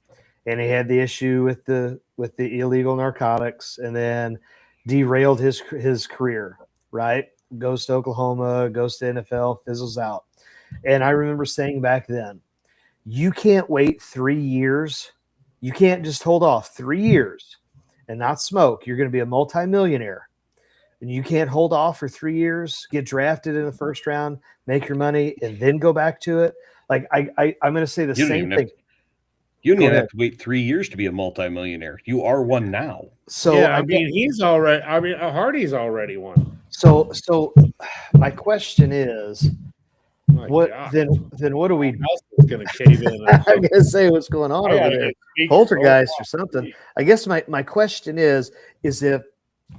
and he had the issue with the illegal narcotics, and then derailed his career, right? Goes to Oklahoma, goes to NFL, fizzles out. And I remember saying back then, you can't wait 3 years. You can't just hold off 3 years and not smoke. You're going to be a multimillionaire. And you can't hold off for 3 years, get drafted in the first round, make your money, and then go back to it. Like I'm going to say the same thing. You don't even have to wait 3 years to be a multimillionaire. You are one now. So yeah, I mean, he's already. I mean, Hardy's already one. So my question is, what do we? Is going to cave in. I'm going to say what's going on over there, poltergeist or something. I guess my question is if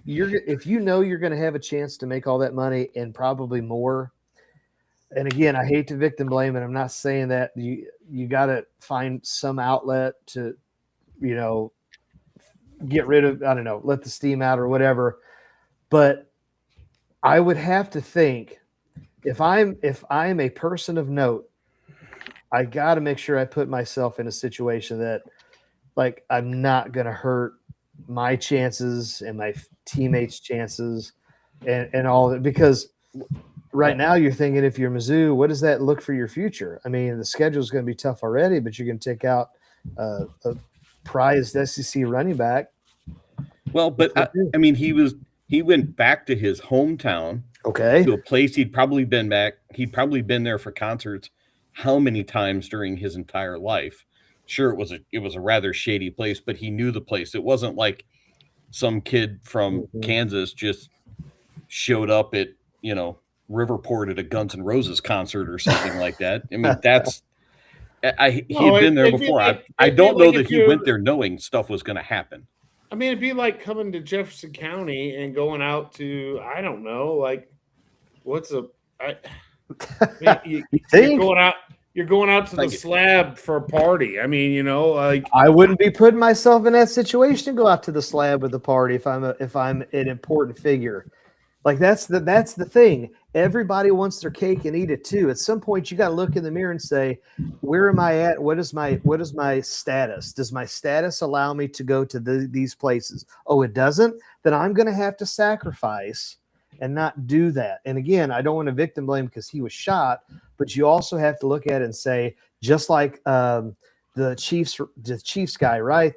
you know you're going to have a chance to make all that money and probably more. And again, I hate to victim blame, and I'm not saying that you got to find some outlet to, get rid of, I don't know, let the steam out or whatever. But I would have to think if I'm a person of note, I got to make sure I put myself in a situation that, like, I'm not going to hurt my chances and my teammates' chances and all of it, because right now you're thinking if you're Mizzou, what does that look for your future? I mean, the schedule is going to be tough already, but you're going to take out a prized SEC running back. Well, but I mean, he went back to his hometown, to a place he'd probably been there for concerts how many times during his entire life. Sure, it was a rather shady place, but he knew the place. It wasn't like some kid from Kansas just showed up at, Riverport at a Guns N' Roses concert or something like that. I mean, he had been there before. I don't know that he went there knowing stuff was going to happen. I mean, it'd be like coming to Jefferson County and going out to, I don't know, like, you're going out to the slab for a party. I mean, like, I wouldn't be putting myself in that situation to go out to the slab with the party if I'm an important figure. Like, that's the thing. Everybody wants their cake and eat it too. At some point, you got to look in the mirror and say, where am I at? What is my status? Does my status allow me to go to these places? Oh, it doesn't? Then I'm going to have to sacrifice and not do that. And again, I don't want to victim blame because he was shot, but you also have to look at it and say, just like the Chiefs guy, right?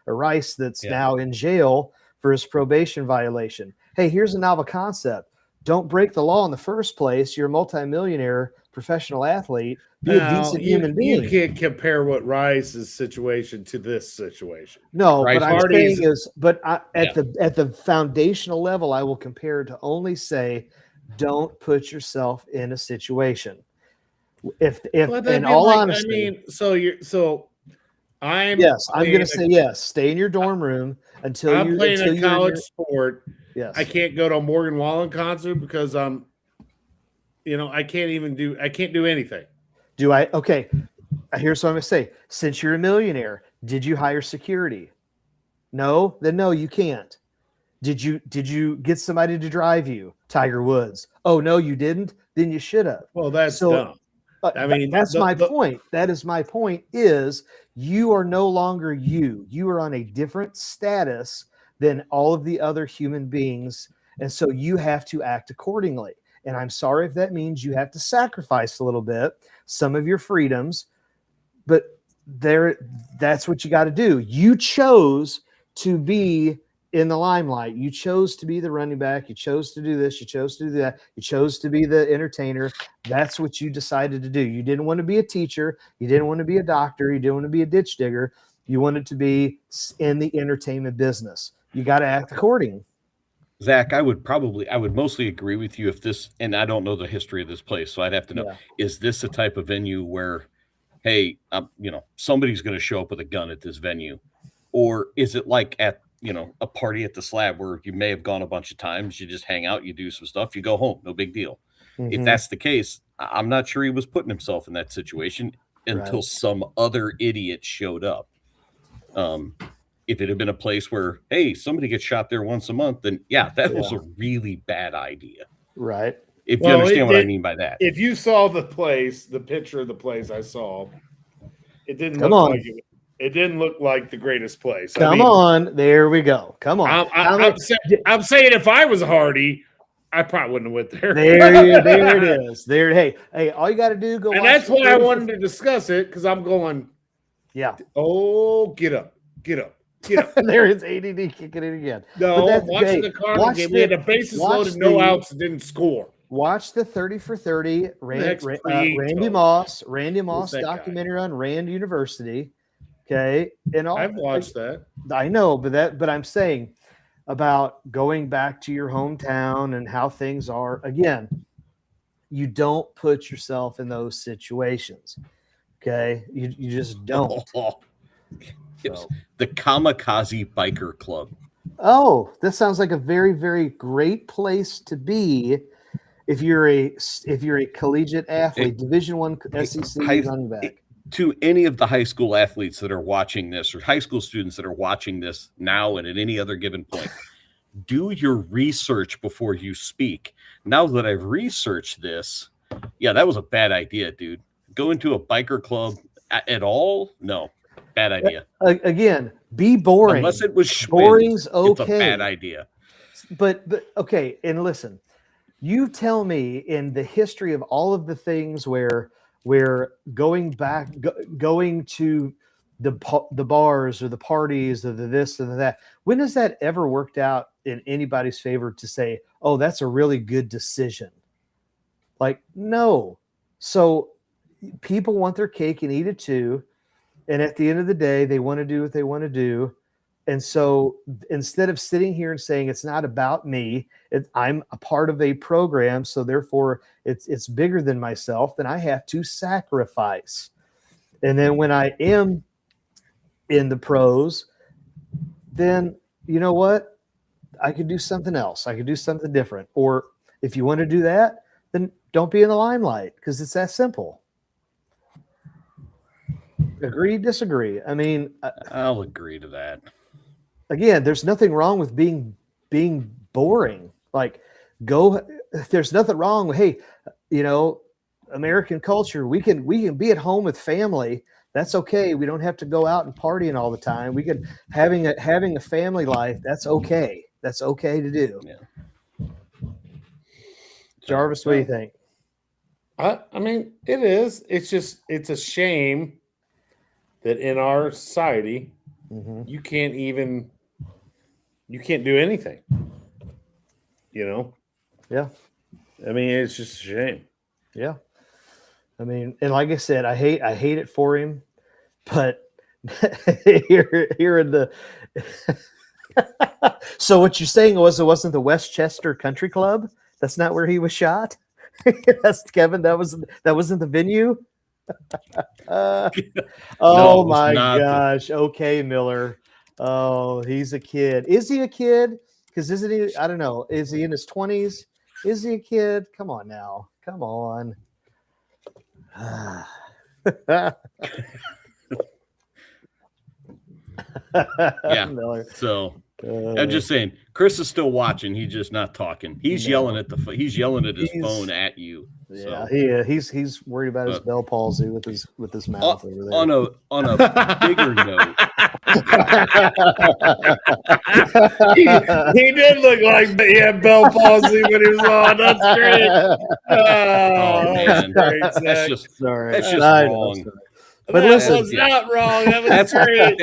Rice that's now in jail for his probation violation. Hey, here's a novel concept. Don't break the law in the first place. You're a multimillionaire professional athlete. Be a decent human being. You can't compare what Rice's situation to this situation. No, but I'm saying is, at the foundational level, I will compare to only say don't put yourself in a situation. If Well, in all honesty, I'm going to say yes. Stay in your dorm room until I'm playing a college sport. Yes, I can't go to a Morgan Wallen concert because I can't do anything. Do I? Okay. Here's what I'm going to say. Since you're a millionaire, did you hire security? No? Then no, you can't. Did you get somebody to drive you? Tiger Woods. Oh, no, you didn't? Then you should have. Well, that's dumb. That's my point. That is my point is you are no longer you. You are on a different status than all of the other human beings. And so you have to act accordingly. And I'm sorry if that means you have to sacrifice a little bit, some of your freedoms, but that's what you got to do. You chose to be in the limelight. You chose to be the running back. You chose to do this. You chose to do that. You chose to be the entertainer. That's what you decided to do. You didn't want to be a teacher. You didn't want to be a doctor. You didn't want to be a ditch digger. You wanted to be in the entertainment business. You got to act according. Zach, I would mostly agree with you if this, and I don't know the history of this place, so I'd have to know, is this a type of venue where, hey, somebody's going to show up with a gun at this venue? Or is it like at, a party at the Slab where you may have gone a bunch of times, you just hang out, you do some stuff, you go home, no big deal. Mm-hmm. If that's the case, I'm not sure he was putting himself in that situation until some other idiot showed up. If it had been a place where, hey, somebody gets shot there once a month, then that was a really bad idea. Right. If you understand what I mean by that. If you saw the picture of the place I saw, it didn't it didn't look like the greatest place. Come on. There we go. Come on. I'm saying if I was Hardy, I probably wouldn't have went there. There it is. There. Hey, all you got to do go. And that's why I wanted to discuss it because I'm going. Yeah. Oh, get up. There is ADD kicking in again. No, watching the Cardinals game, we had the bases loaded, no outs, and didn't score. Watch the 30 for 30 Randy Moss documentary on Rand University. Okay, and I've watched that. I know, but I'm saying about going back to your hometown and how things are. Again, you don't put yourself in those situations. Okay, you just don't. So. The Kamikaze Biker Club. Oh, this sounds like a very, very great place to be if you're a collegiate athlete, Division I SEC running back. To any of the high school athletes that are watching this, or high school students that are watching this now and at any other given point, do your research before you speak. Now that I've researched this, that was a bad idea, dude. Go into a biker club at all? No. Bad idea. Again, be boring. Unless it was Schwinn, boring's okay. It's a bad idea. But okay, and listen, you tell me in the history of all of the things where going to the bars or the parties or the this and the that, when has that ever worked out in anybody's favor to say, oh, that's a really good decision? Like, no. So people want their cake and eat it too. And at the end of the day, they want to do what they want to do. And so instead of sitting here and saying it's not about me, I'm a part of a program, so therefore it's bigger than myself, then I have to sacrifice. And then when I am in the pros, then you know what? I could do something else. I could do something different. Or if you want to do that, then don't be in the limelight because it's that simple. Agree, disagree. I mean, I'll agree to that. Again, there's nothing wrong with being boring. Like, there's nothing wrong with, hey, American culture. We can be at home with family. That's okay. We don't have to go out and partying all the time. We can having a family life. That's okay. That's okay to do. Yeah. Jarvis, what do you think? I mean, it is. It's a shame that in our society, you can't do anything. Yeah. I mean, it's just a shame. Yeah. I mean, and like I said, I hate it for him, but here in the so what you're saying was it wasn't the Westchester Country Club? That's not where he was shot. That's Kevin. That wasn't the venue. Oh my gosh. Okay, Miller. Oh, he's a kid. Is he a kid? Because isn't he? I don't know. Is he in his 20s? Is he a kid? Come on now. Come on. Yeah. Miller. So I'm just saying, Chris is still watching. He's just not talking. He's yelling at he's yelling at his phone at you. Yeah, so. He's worried about his Bell palsy with his mouth over there. On a bigger note, he did look like he had Bell palsy when he was on. That's great. Oh man, great, that's just sorry. That's just wrong. But that listen, was not wrong. That was great.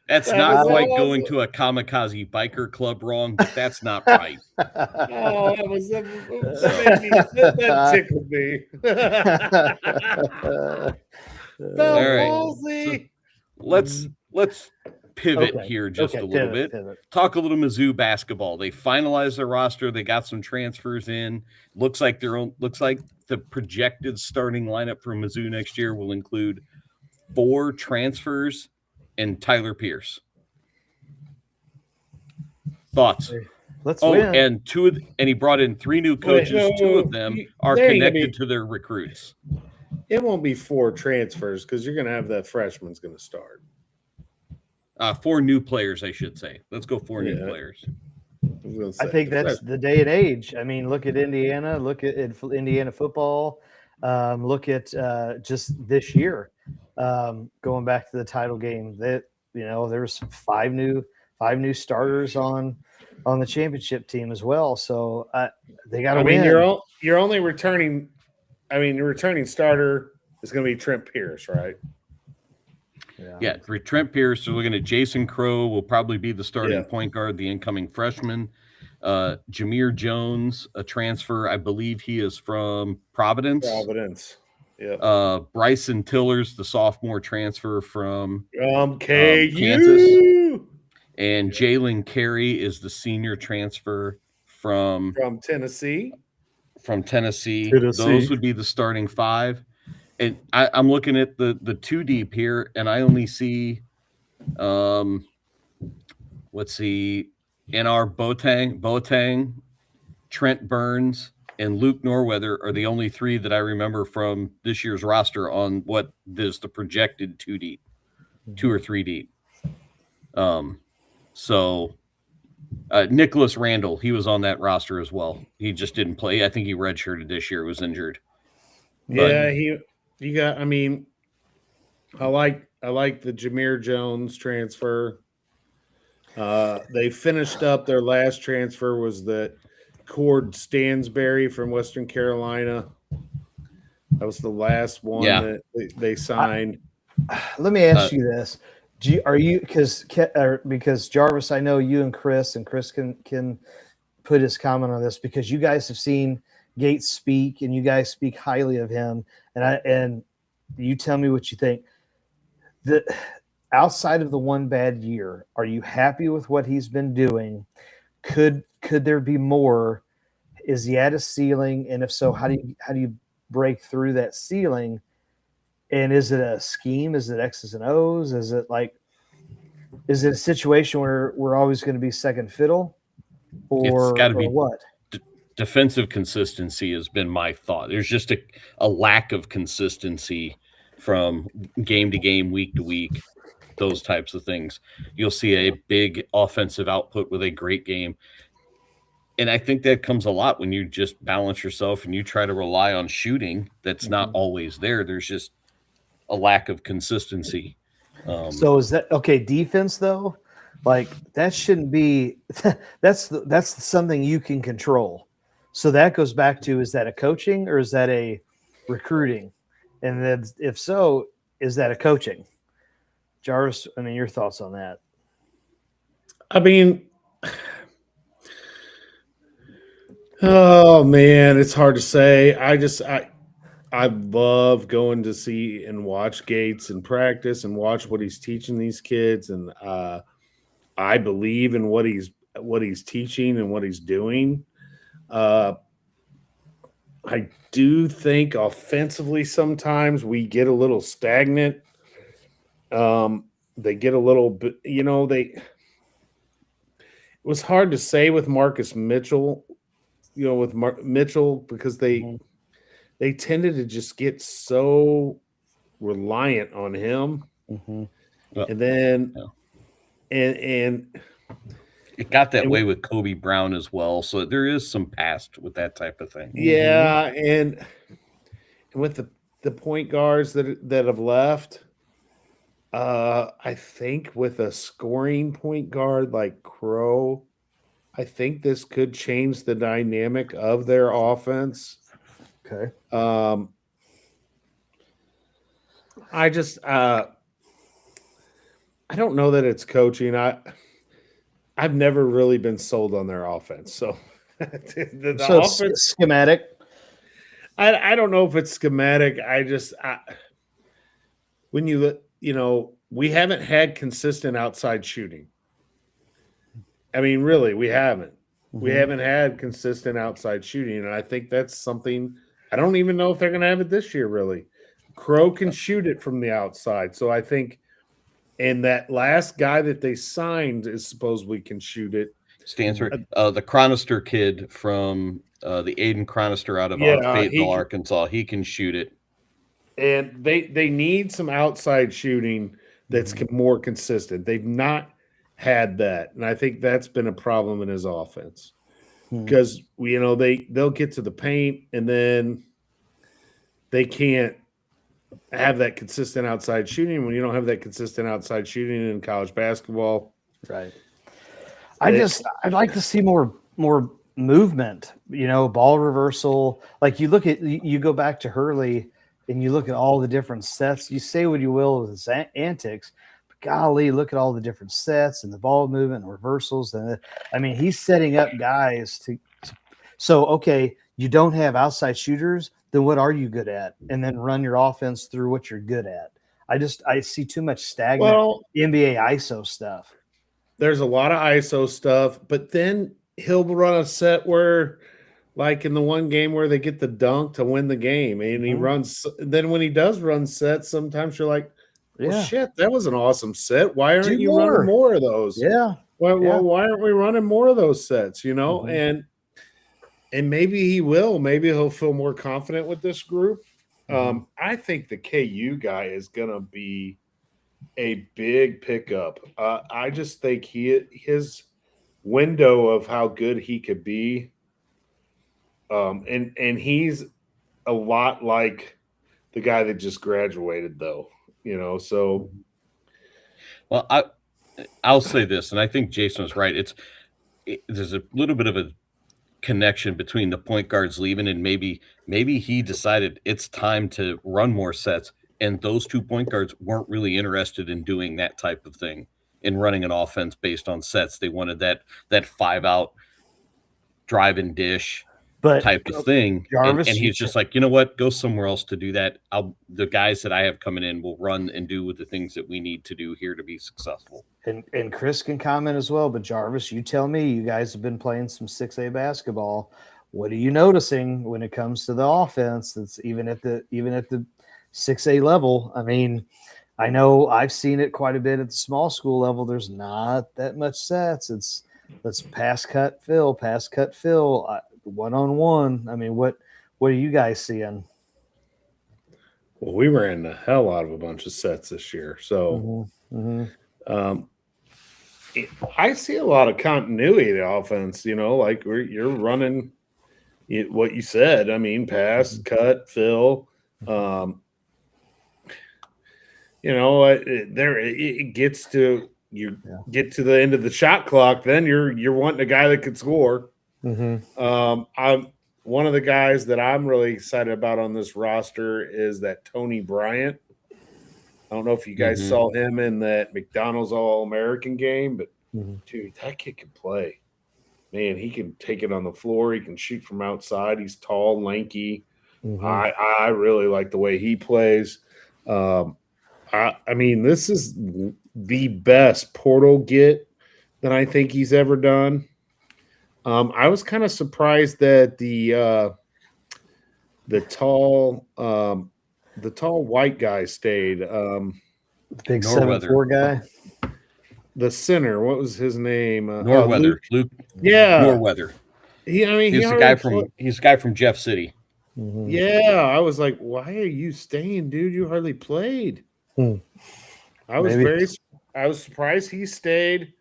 That's not quite going to a kamikaze biker club wrong, but that's not right. Oh, that tickled me. All right. So let's pivot here just a little bit. Talk a little Mizzou basketball. They finalized their roster. They got some transfers in. Looks like the projected starting lineup for Mizzou next year will include 4 transfers and Tyler Pierce. Thoughts? Let's win. And he brought in 3 new coaches. 2 of them are connected to their recruits. It won't be 4 transfers because you're going to have that freshman's going to start. 4 new players, I should say. Let's go 4 new players. I think that's the day and age. I mean, look at Indiana. Look at Indiana football. Look at just this year. Going back to the title game, that there's 5 new starters on the championship team as well. So they got to win. You're only returning. I mean, your returning starter is going to be Trent Pierce, right? Yeah, for Trent Pierce, we're looking at Jason Crow will probably be the starting point guard, the incoming freshman. Jameer Jones, a transfer, I believe he is from Providence. Yeah. Bryson Tillers, the sophomore transfer from Kansas. And Jalen Carey is the senior transfer from Tennessee. Those would be the starting 5. And I'm looking at the 2 deep here, and I only see, let's see, N.R. Boateng, Trent Burns, and Luke Norweather are the only 3 that I remember from this year's roster on what is the projected 2 deep, 2 or 3 deep. So Nicholas Randall, he was on that roster as well. He just didn't play. I think he redshirted this year, was injured. I mean, I like the Jameer Jones transfer. They finished up their last transfer was the Cord Stansberry from Western Carolina. That was the last one that they signed. Let me ask you this. Because Jarvis, I know you and Chris can put his comment on this because you guys have seen Gates speak and you guys speak highly of him, and you tell me what you think. Outside of the one bad year, are you happy with what he's been doing? Could there be more? Is he at a ceiling? And if so, how do you break through that ceiling? And is it a scheme? Is it X's and O's? Is it a situation where we're always going to be second fiddle? Or, it's got to be what? Defensive consistency has been my thought. There's just a lack of consistency from game to game, week to week, those types of things. You'll see a big offensive output with a great game. And I think that comes a lot when you just balance yourself and you try to rely on shooting that's not always there. There's just a lack of consistency. So is that okay? Defense though, like that shouldn't be. That's something you can control. So that goes back to, is that a coaching or is that a recruiting? And then if so, is that a coaching? Jarvis, I mean, your thoughts on that? I mean, oh man, it's hard to say. I love going to see and watch Gates in practice and watch what he's teaching these kids. And I believe in what he's teaching and what he's doing. I do think offensively sometimes we get a little stagnant. They get a little bit, it was hard to say with Marcus Mitchell, with Mitchell, because they tended to just get so reliant on him. Mm-hmm. And then, and it got that way with Kobe Brown as well. So there is some past with that type of thing. Yeah. And with the point guards that have left, I think with a scoring point guard like Crow, I think this could change the dynamic of their offense. Okay. I just I don't know that it's coaching. I've never really been sold on their offense. So the offense schematic. I don't know if it's schematic. When we haven't had consistent outside shooting. I mean, really, we haven't. We haven't had consistent outside shooting, and I think that's something. I don't even know if they're going to have it this year, really. Crow can shoot it from the outside, so I think, and that last guy that they signed is supposedly can shoot it. Stanford, the Chronister kid from the Aiden Chronister out of Fayetteville, Arkansas, he can shoot it. And they need some outside shooting that's more consistent. They've not had that, and I think that's been a problem in his offense because they'll get to the paint and then they can't have that consistent outside shooting. When you don't have that consistent outside shooting in college basketball, right? I'd like to see more movement. Ball reversal. Like you go back to Hurley and you look at all the different sets. You say what you will with his antics. Golly, look at all the different sets and the ball movement and reversals. And he's setting up guys so, okay, you don't have outside shooters, then what are you good at? And then run your offense through what you're good at. I see too much stagnant NBA ISO stuff. There's a lot of ISO stuff, but then he'll run a set where, like in the one game where they get the dunk to win the game, and he runs. Then when he does run sets, sometimes you're like, well, shit, that was an awesome set. Why aren't you running more of those? Yeah. Well, why aren't we running more of those sets? And maybe he will. Maybe he'll feel more confident with this group. I think the KU guy is going to be a big pickup. I just think his window of how good he could be, and he's a lot like the guy that just graduated, though. So. Well, I'll say this, and I think Jason was right. There's a little bit of a connection between the point guards leaving, and maybe he decided it's time to run more sets, and those 2 point guards weren't really interested in doing that type of thing, in running an offense based on sets. They wanted that 5-out drive and dish type of thing. Jarvis, and he's just like, you know what? Go somewhere else to do that. The guys that I have coming in will run and do with the things that we need to do here to be successful. And Chris can comment as well, but Jarvis, you tell me, you guys have been playing some 6A basketball. What are you noticing when it comes to the offense? That's even at the 6A level. I know I've seen it quite a bit at the small school level. There's not that much sets. Let's pass, cut, fill, one-on-one. What are you guys seeing? Well, we ran the hell out of a bunch of sets this year. So I see a lot of continuity in the offense, like you're running what you said. Pass, cut, fill. It gets to get to the end of the shot clock, then you're wanting a guy that can score. I'm one of the guys that I'm really excited about on this roster is that Tony Bryant. I don't know if you guys saw him in that McDonald's All-American game, but dude, that kid can play. Man, he can take it on the floor. He can shoot from outside. He's tall, lanky. I really like the way he plays. This is the best portal get that I think he's ever done. I was kind of surprised that the tall white guy stayed. Big Norweather. 7'4" guy. The center, what was his name? Norweather. Luke. Yeah, Norweather. he's the guy from Jeff City. Mm-hmm. Yeah, I was like, why are you staying, dude? You hardly played. I was surprised he stayed.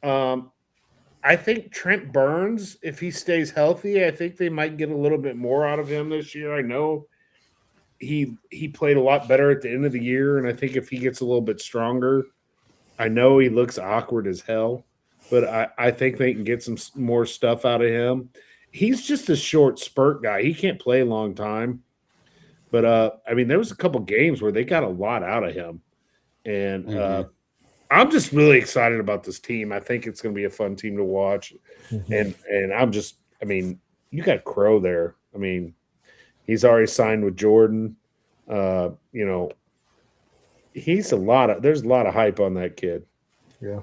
I think Trent Burns, if he stays healthy, I think they might get a little bit more out of him this year. I know he played a lot better at the end of the year, and I think if he gets a little bit stronger, I know he looks awkward as hell, but I think they can get some more stuff out of him. He's just a short spurt guy. He can't play a long time. But, there was a couple games where they got a lot out of him. And I'm just really excited about this team. I think it's going to be a fun team to watch. And you got Crow there. He's already signed with Jordan. There's a lot of hype on that kid. Yeah.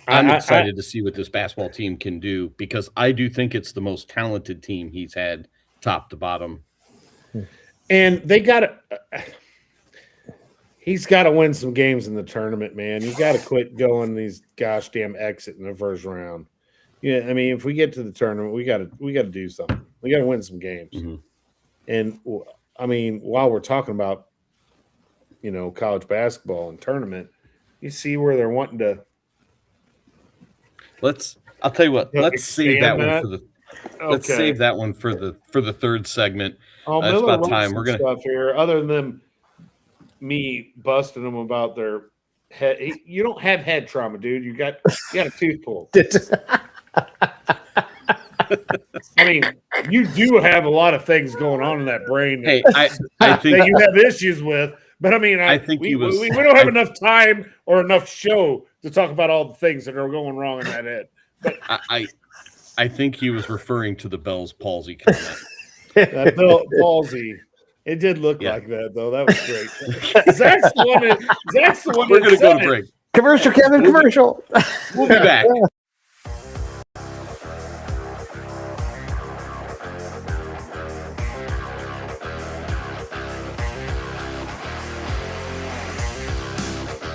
I'm excited to see what this basketball team can do because I do think it's the most talented team he's had top to bottom. And he's got to win some games in the tournament, man. You got to quit going these gosh damn exit in the first round. Yeah, if we get to the tournament, we got to do something. We got to win some games. And while we're talking about college basketball and tournament, you see where they're wanting to. I'll tell you what. Let's save that one for the. Okay. Let's save that one for the third segment. It's about time. We're gonna stuff here. Other than me busting them about their head, you don't have head trauma, dude. You got a tooth pulled. You do have a lot of things going on in that brain. Hey, I think that you have issues with. But I think we don't have enough time or enough show to talk about all the things that are going wrong in that head. But I think he was referring to the Bell's palsy comment. That palsy. It did look like that, though. That was great. Zach's the one. We're going to go to break. Commercial, Kevin. Commercial. We'll be back.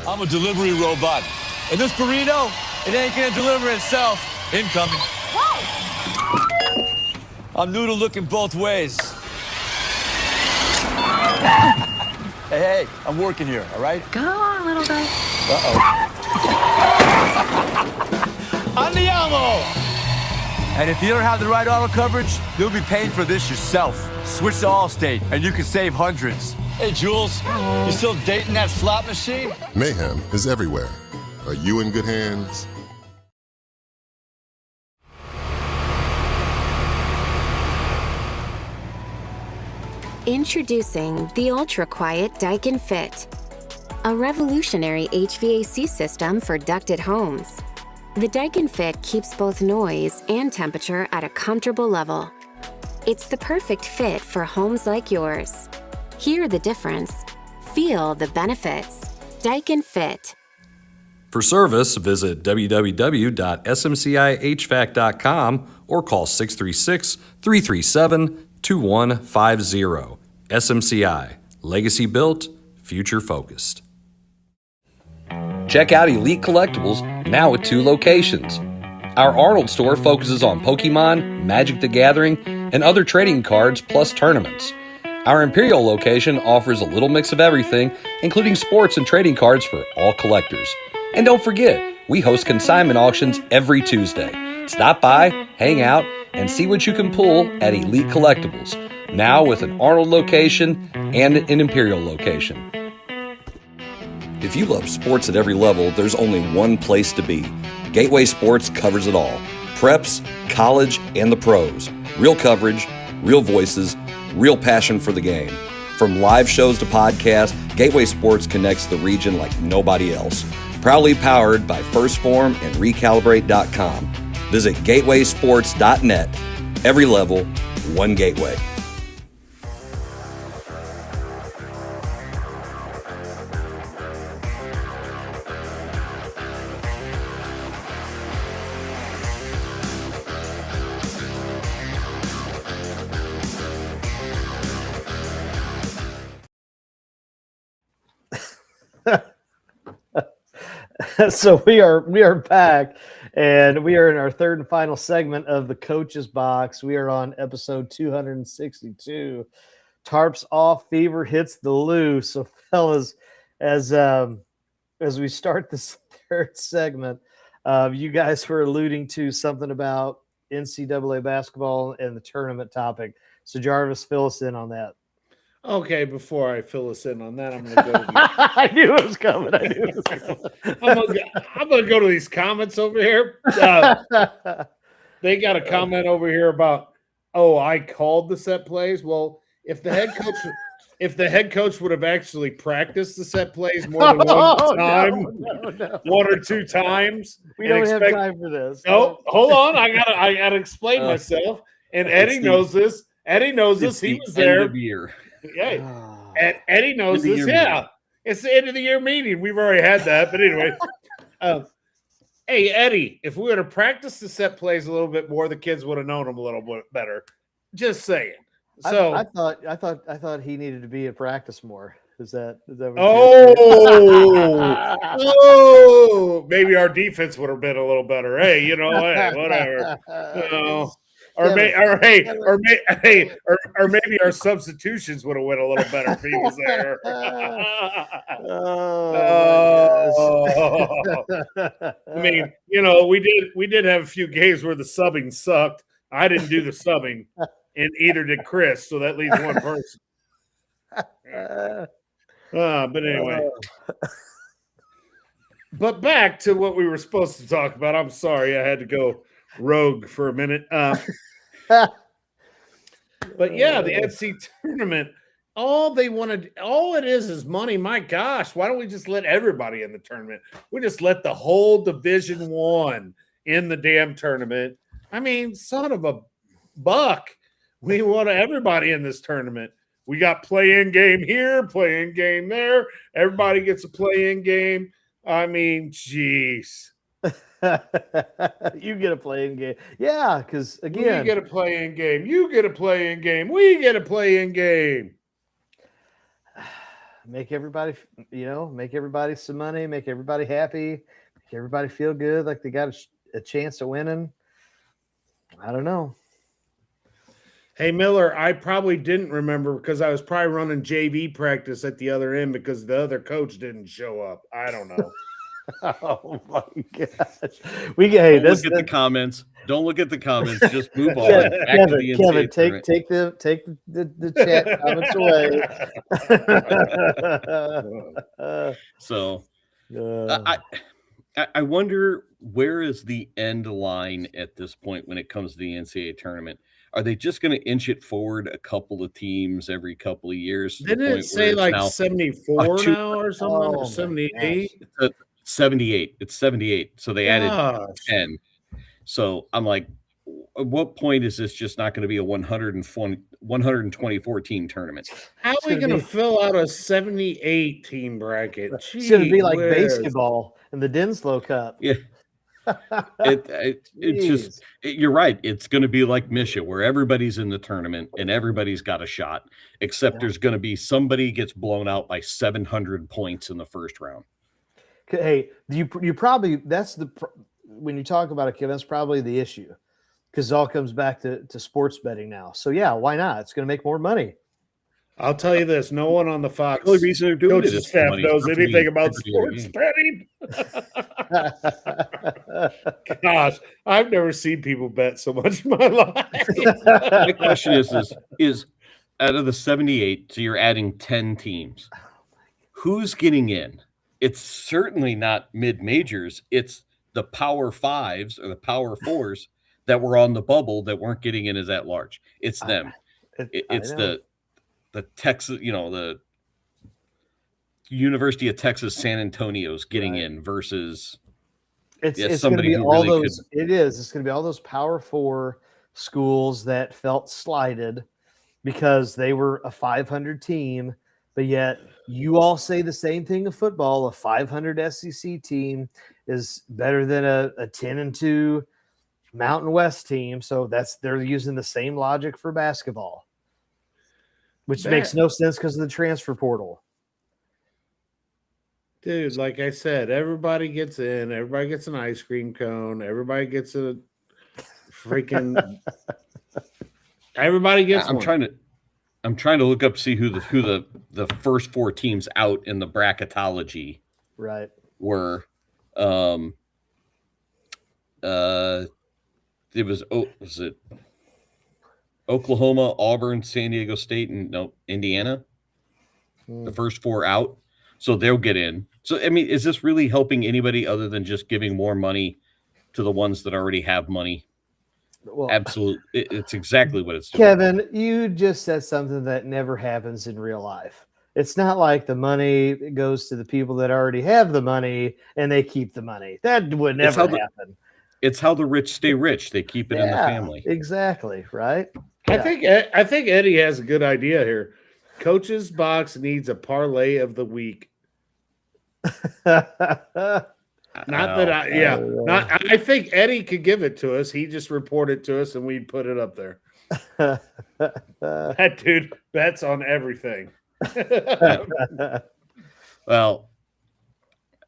I'm a delivery robot. And this burrito, it ain't gonna deliver itself. Incoming. Whoa! I'm noodle looking both ways. Hey, I'm working here, all right? Go on, little guy. Andiamo! And if you don't have the right auto coverage, you'll be paying for this yourself. Switch to Allstate, and you can save hundreds. Hey, Jules, you still dating that slot machine? Mayhem is everywhere. Are you in good hands? Introducing the ultra-quiet Daikin Fit, a revolutionary HVAC system for ducted homes. The Daikin Fit keeps both noise and temperature at a comfortable level. It's the perfect fit for homes like yours. Hear the difference. Feel the benefits. Daikin Fit. For service, visit www.smcihvac.com or call 636-337-2150. SMCI. Legacy built, future focused. Check out Elite Collectibles, now with 2 locations. Our Arnold store focuses on Pokemon, Magic the Gathering, and other trading cards plus tournaments. Our Imperial location offers a little mix of everything, including sports and trading cards for all collectors. And don't forget, we host consignment auctions every Tuesday. Stop by, hang out, and see what you can pull at Elite Collectibles, now with an Arnold location and an Imperial location. If you love sports at every level, there's only one place to be. Gateway Sports covers it all. Preps, college, and the pros. Real coverage, real voices, real passion for the game. From live shows to podcasts, Gateway Sports connects the region like nobody else. Proudly powered by First Form and Recalibrate.com. Visit gatewaysports.net. Every level, one gateway. So we are back, and we are in our third and final segment of the Coach's Box. We are on episode 262. Tarps Off, fever hits the loo. So, fellas, as we start this third segment, you guys were alluding to something about NCAA basketball and the tournament topic. So, Jarvis, fill us in on that. Okay, before I fill us in on that, I'm going to go to I knew it was coming. I'm going to go to these comments over here. They got a comment over here about, I called the set plays. Well, if the head coach would have actually practiced the set plays more than one time, one or two times, we don't have time for this. No, hold on. I gotta explain myself. And Eddie knows this. Eddie knows this. He was there. End of year. Yeah, and Eddie knows this. Yeah, it's the end of the year meeting. We've already had that, but anyway. Hey, Eddie, if we would have practiced the set plays a little bit more, the kids would have known them a little bit better. Just saying. So I thought he needed to be in practice more. Is that what maybe our defense would have been a little better. Hey, whatever. Or maybe our substitutions would have went a little better if he was there. I mean, we did have a few games where the subbing sucked. I didn't do the subbing, and either did Chris, so that leaves one person. But anyway. But back to what we were supposed to talk about. I'm sorry, I had to go rogue for a minute. But yeah, the NC tournament, all it is money. My gosh, why don't we just let everybody in the tournament? We just let the whole Division I in the damn tournament. I mean, son of a buck. We want everybody in this tournament. We got play-in game here, play-in game there. Everybody gets a play-in game. I mean, jeez. You get a playing game. Yeah, because again, we get a playing game. You get a playing game. We get a playing game. Make everybody, make everybody some money, make everybody happy, make everybody feel good, like they got a chance of winning. I don't know. Hey, Miller, I probably didn't remember because I was probably running JV practice at the other end because the other coach didn't show up. I don't know. Oh my gosh! Look at the comments. Don't look at the comments. Just move on. Kevin, take the chat comments away. So, I wonder, where is the end line at this point when it comes to the NCAA tournament? Are they just going to inch it forward a couple of teams every couple of years? Didn't it say like 74 now or something? Or 78? 78. It's 78. So they added 10. So I'm like, at what point is this just not going to be a 124 team tournament? How are we going to fill out a 78 team bracket? It's going to be like basketball in the Dinslow Cup. Yeah. You're right. It's going to be like Misha, where everybody's in the tournament and everybody's got a shot, except there's going to be somebody gets blown out by 700 points in the first round. Hey, you probably, when you talk about it, Kevin, that's probably the issue, because it all comes back to sports betting now. So yeah, why not? It's going to make more money. I'll tell you this: no one on the Fox the only reason they're doing coaching staff knows anything about sports betting. Gosh, I've never seen people bet so much in my life. My question is out of the 78, so you're adding 10 teams. Who's getting in? It's certainly not mid-majors. It's the Power Fives or the Power Fours that were on the bubble that weren't getting in as at large. It's them. It's the Texas, the University of Texas San Antonio's getting in versus it's somebody who all really those. It is. It's going to be all those Power Four schools that felt slighted because they were a 500 team, but yet you all say the same thing of football. A 500 SEC team is better than a 10-2 Mountain West team. So they're using the same logic for basketball, which makes no sense because of the transfer portal. Dude, like I said, everybody gets in. Everybody gets an ice cream cone. Everybody gets a freaking. Everybody gets I'm one. trying to look up, see who the first 4 teams out in the bracketology Right. were. It was it Oklahoma, Auburn, San Diego State, and Indiana. The first 4 out, so they'll get in. So I mean, is this really helping anybody other than just giving more money to the ones that already have money? Well, absolutely, it's exactly what it's doing. Kevin, you just said something that never happens in real life. It's not like the money goes to the people that already have the money and they keep the money. That would never happen. It's how the rich stay rich. They keep it in the family. Exactly. Right. I think Eddie has a good idea here. Coach's Box needs a parlay of the week. I think Eddie could give it to us. He just reported to us and we'd put it up there. That dude bets on everything. Well,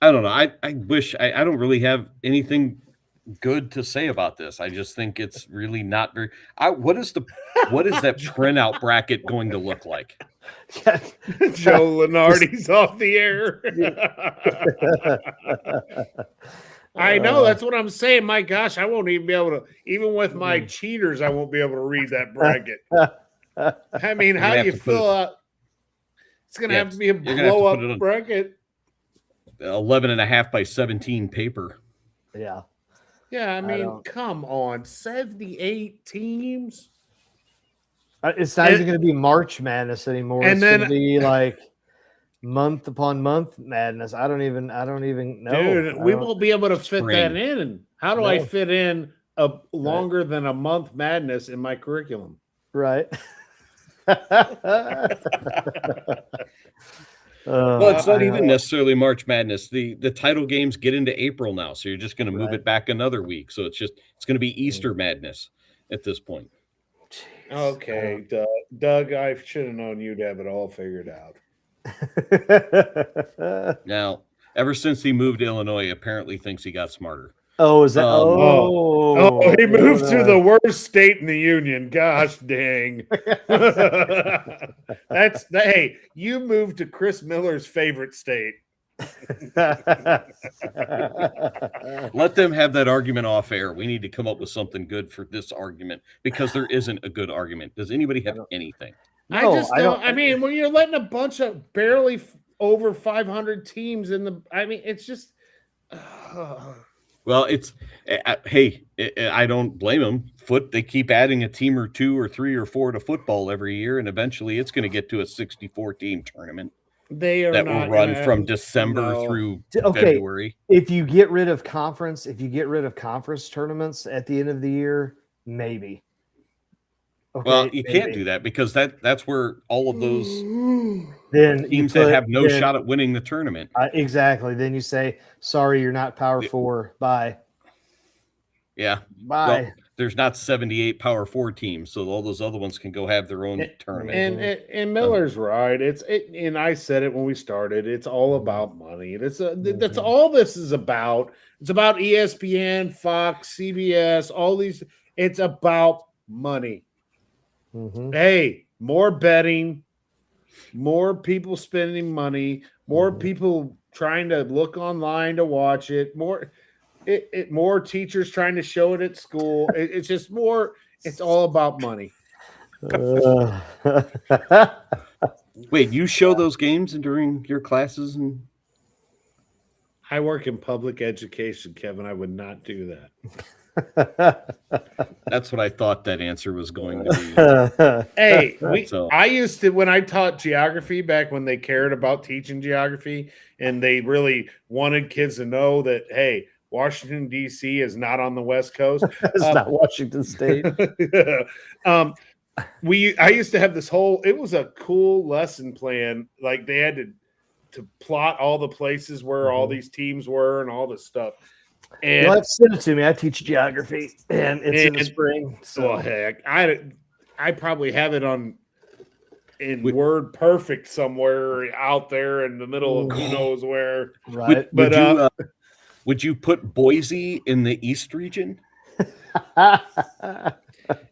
I don't know. I wish I don't really have anything good to say about this. I just think it's really not very. What is that printout bracket going to look like? Joe Lenardi's off the air. I know, that's what I'm saying. My gosh, I won't even be able to, even with my cheaters, I won't be able to read that bracket. I mean, how do you fill out? It's going to have to be a blow-up bracket. 11.5 by 17 paper. Yeah. Yeah, I mean, come on. 78 teams? It's not even going to be March Madness anymore. It's going to be like month upon month madness. I don't even know. Dude, we won't be able to fit that in. How do I fit in a longer than a month madness in my curriculum? Right. Well, it's not even necessarily March Madness. The title games get into April now, so you're just going to move it back another week. So it's going to be Easter Madness at this point. Okay, Doug, I should have known you'd have it all figured out. Now, ever since he moved to Illinois, apparently thinks he got smarter. Oh, is that? He moved to the worst state in the union. Gosh dang! Hey, you moved to Chris Miller's favorite state. Let them have that argument off air. We need to come up with something good for this argument because there isn't a good argument. Does anybody have anything? No, I don't. I mean, when you're letting a bunch of barely over 500 teams in the, I mean, it's just. Well, I don't blame them. They keep adding a team or 2 or 3 or 4 to football every year, and eventually it's going to get to a 64-team tournament. That will run from December through February. If you get rid of conference tournaments at the end of the year, maybe. Okay, well, you can't do that because that's where all of those teams that have no shot at winning the tournament. Exactly. Then you say, sorry, you're not Power 4. Bye. Yeah. Bye. Well, there's not 78 Power 4 teams, so all those other ones can go have their own tournament. And Miller's right. And I said it when we started. It's all about money. That's all this is about. It's about ESPN, Fox, CBS, all these. It's about money. Mm-hmm. Hey, more betting, more people spending money, more people trying to look online to watch it, more teachers trying to show it at school. It's just more. It's all about money. Wait, you show those games during your classes? And I work in public education, Kevin. I would not do that. That's what I thought that answer was going to be. Hey, I used to, when I taught geography back when they cared about teaching geography and they really wanted kids to know that, hey, Washington, D.C. is not on the West Coast. It's not Washington State. I used to have this it was a cool lesson plan. Like they had to plot all the places where all these teams were and all this stuff. And you'll have to send it to me. I teach geography, and it's in the spring. So heck, I probably have it in word perfect somewhere out there in the middle of who knows where. Right. Would you put Boise in the East region?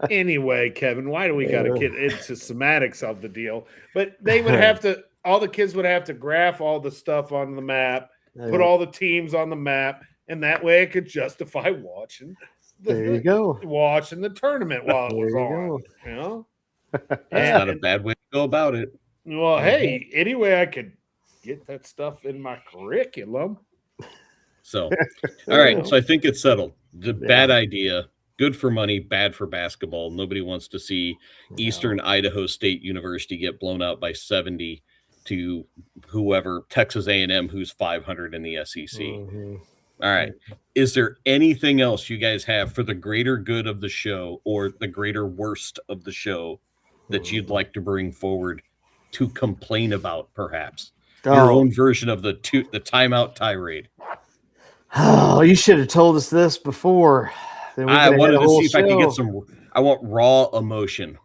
Anyway, Kevin, why do we got to get into semantics of the deal? But they would have to, all the kids would have to graph all the stuff on the map, put all the teams on the map, and that way it could justify watching. Watching the tournament while it was on. You know, that's not a bad way to go about it. Well, hey, anyway, I could get that stuff in my curriculum. So, all right. So I think it's settled. The bad idea. Good for money, bad for basketball. Nobody wants to see Eastern Idaho State University get blown out by 70 to whoever, Texas A&M, who's 500 in the SEC. All right. Is there anything else you guys have for the greater good of the show or the greater worst of the show that you'd like to bring forward to complain about, perhaps? Your own version of the timeout tirade. Oh, you should have told us this before. I wanted to see if I could get some. I want raw emotion.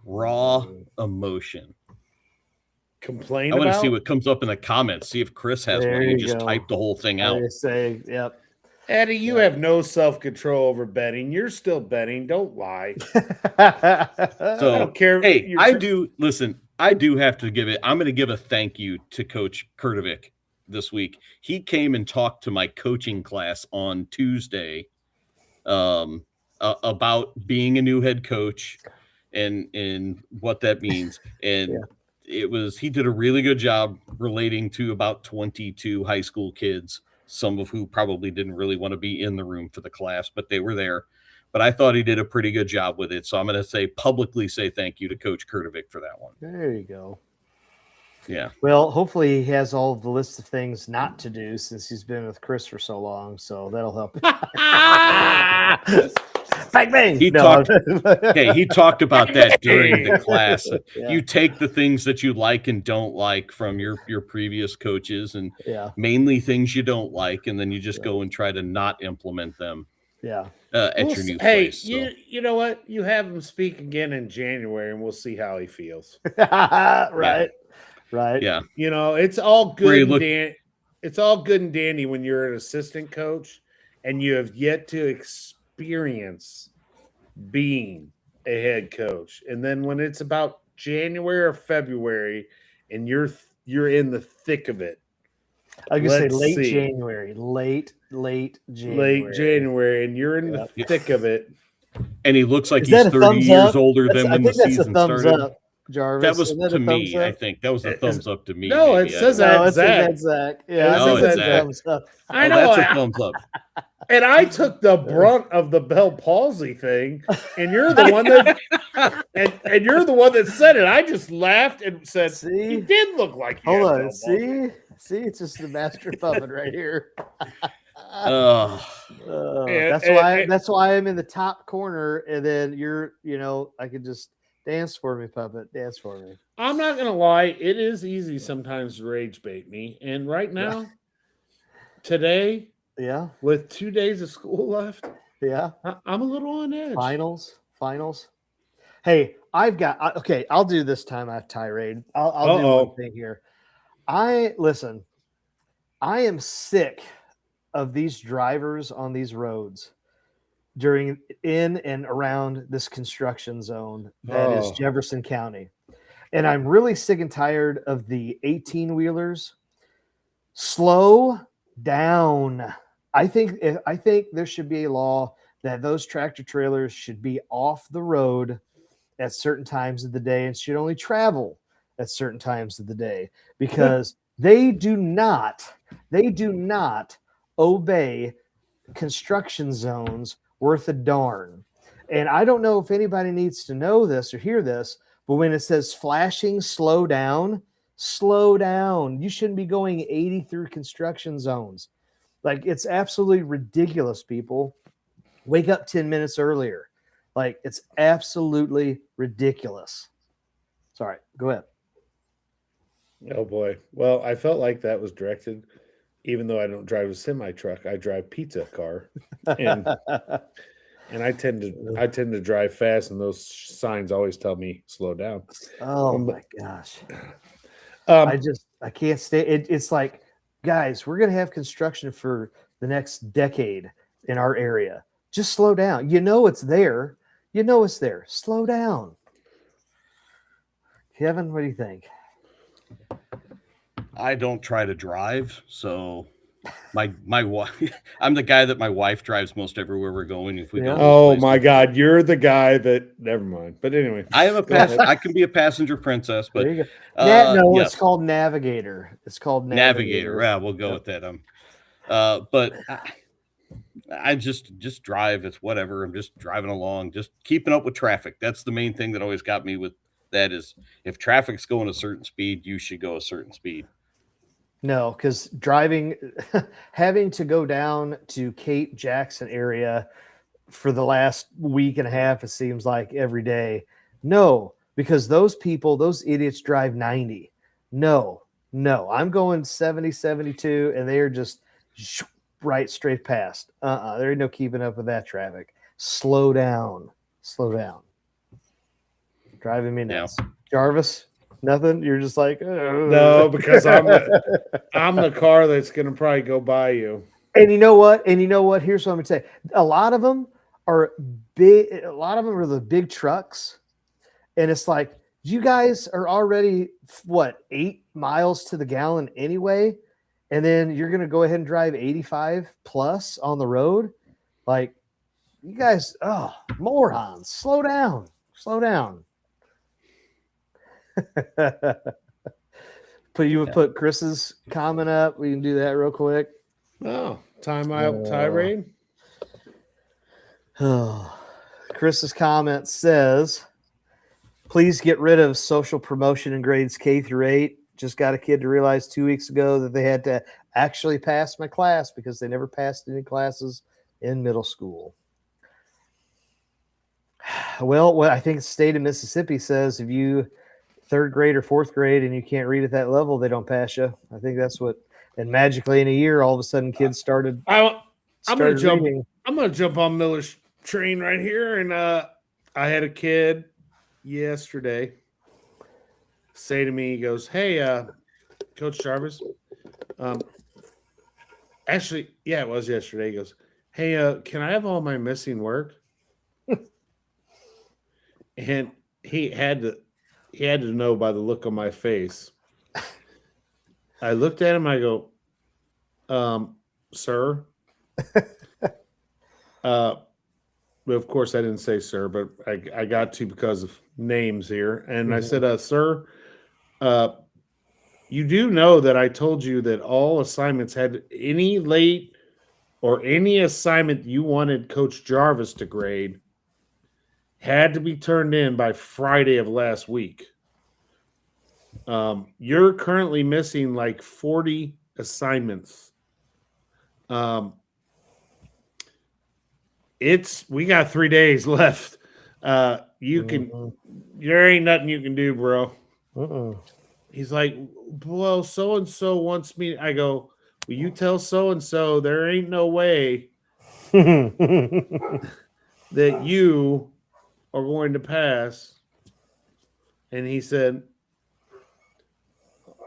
Complain. I want to see what comes up in the comments. See if Chris has one. You just type the whole thing out. Say, yep. Eddie, you have no self-control over betting. You're still betting. Don't lie. So, I don't care. Hey, I do. Listen, I do have to give it. I'm going to give a thank you to Coach Kurtovic this week. He came and talked to my coaching class on Tuesday about being a new head coach and what that means. And he did a really good job relating to about 22 high school kids, some of who probably didn't really want to be in the room for the class, but they were there. But I thought he did a pretty good job with it. So I'm going to publicly say thank you to Coach Kurtovic for that one. There you go. Yeah. Well, hopefully he has all of the list of things not to do since he's been with Chris for so long. So that'll help. Bang, bang. He talked about that during the class. You take the things that you like and don't like from your previous coaches and mainly things you don't like. And then you just go and try to not implement them. Yeah. At your new place. So. You know what? You have him speak again in January and we'll see how he feels. Right. Right. Yeah. You know, it's all good. It's all good and dandy when you're an assistant coach and you have yet to experience being a head coach. And then when it's about January or February and you're in the thick of it. I was going to say late January. Late January. And you're in the thick of it. And he looks like he's 30 years older than when the season started. Up. Jarvis. That was to me. I think that was a thumbs up to me. No, maybe. It says that. Zach. Yeah, it says that thumbs up. I know. That's a thumbs up. And I took the brunt of the Bell palsy thing, and you're the one that and you're the one that said it. I just laughed and said, "See, he did look like." Hold on, see, it's just the master puppet right here. That's why I'm in the top corner, and then I could just. Dance for me, puppet. Dance for me. I'm not going to lie. It is easy sometimes to rage bait me. And right now, today, with 2 days of school left, I'm a little on edge. Finals. Hey, I'll do this time. I have tirade. I'll do one thing here. I am sick of these drivers on these roads in and around this construction zone that is Jefferson County. And I'm really sick and tired of the 18-wheelers. Slow down. I think there should be a law that those tractor trailers should be off the road at certain times of the day and should only travel at certain times of the day because they do not obey construction zones worth a darn. And I don't know if anybody needs to know this or hear this, but when it says flashing, slow down. You shouldn't be going 80 through construction zones. Like, it's absolutely ridiculous, people. Wake up 10 minutes earlier. Like, it's absolutely ridiculous. Sorry, go ahead. Oh, boy. Well, I felt like that was directed, even though I don't drive a semi-truck, I drive pizza car. And And I tend to drive fast, and those signs always tell me slow down. Oh my gosh. I can't stay. It's like, guys, we're going to have construction for the next decade in our area. Just slow down. You know it's there. Slow down. Kevin, what do you think? I don't try to drive, so my wife. I'm the guy that my wife drives most everywhere we're going. If we go, oh my God, you're the guy that. Never mind. But anyway, I am I can be a passenger princess, but no, yes. it's called navigator. It's called navigator. Yeah, we'll go with that. But I just drive. It's whatever. I'm just driving along, just keeping up with traffic. That's the main thing that always got me with that is if traffic's going a certain speed, you should go a certain speed. No, because driving, having to go down to Cape Jackson area for the last week and a half, it seems like every day. No, because those idiots drive 90. No, I'm going 70, 72, and they're just right straight past. There ain't no keeping up with that traffic. Slow down. Driving me nuts. Yeah. Jarvis? Nothing. You're just like, oh. No, because I'm the car that's going to probably go by you. And you know what? Here's what I'm going to say. A lot of them are big. A lot of them are the big trucks, and it's like you guys are already 8 miles to the gallon anyway, and then you're going to go ahead and drive 85 plus on the road. Like you guys, morons! Slow down. Put Chris's comment up. We can do that real quick. Oh, tirade. Chris's comment says, please get rid of social promotion in grades K through 8. Just got a kid to realize 2 weeks ago that they had to actually pass my class because they never passed any classes in middle school. Well, what I think the state of Mississippi says, if you 3rd grade or 4th grade and you can't read at that level, they don't pass you. I think that's what. And magically in a year, all of a sudden, kids started. I'm going to jump. Reading. I'm going to jump on Miller's train right here, and I had a kid yesterday say to me, he goes, "Hey, Coach Jarvis." Actually, yeah, it was yesterday. He goes, "Hey, can I have all my missing work?" And he had to know by the look on my face. I looked at him. I go, "Sir." Of course, I didn't say sir, but I got to because of names here. And I said, "Sir, you do know that I told you that all assignments had any late or any assignment you wanted Coach Jarvis to grade had to be turned in by Friday of last week. You're currently missing like 40 assignments. We got 3 days left. There ain't nothing you can do, bro." He's like, "Well, so-and-so wants me." I go, "Will you tell so-and-so there ain't no way that you are going to pass?" And he said,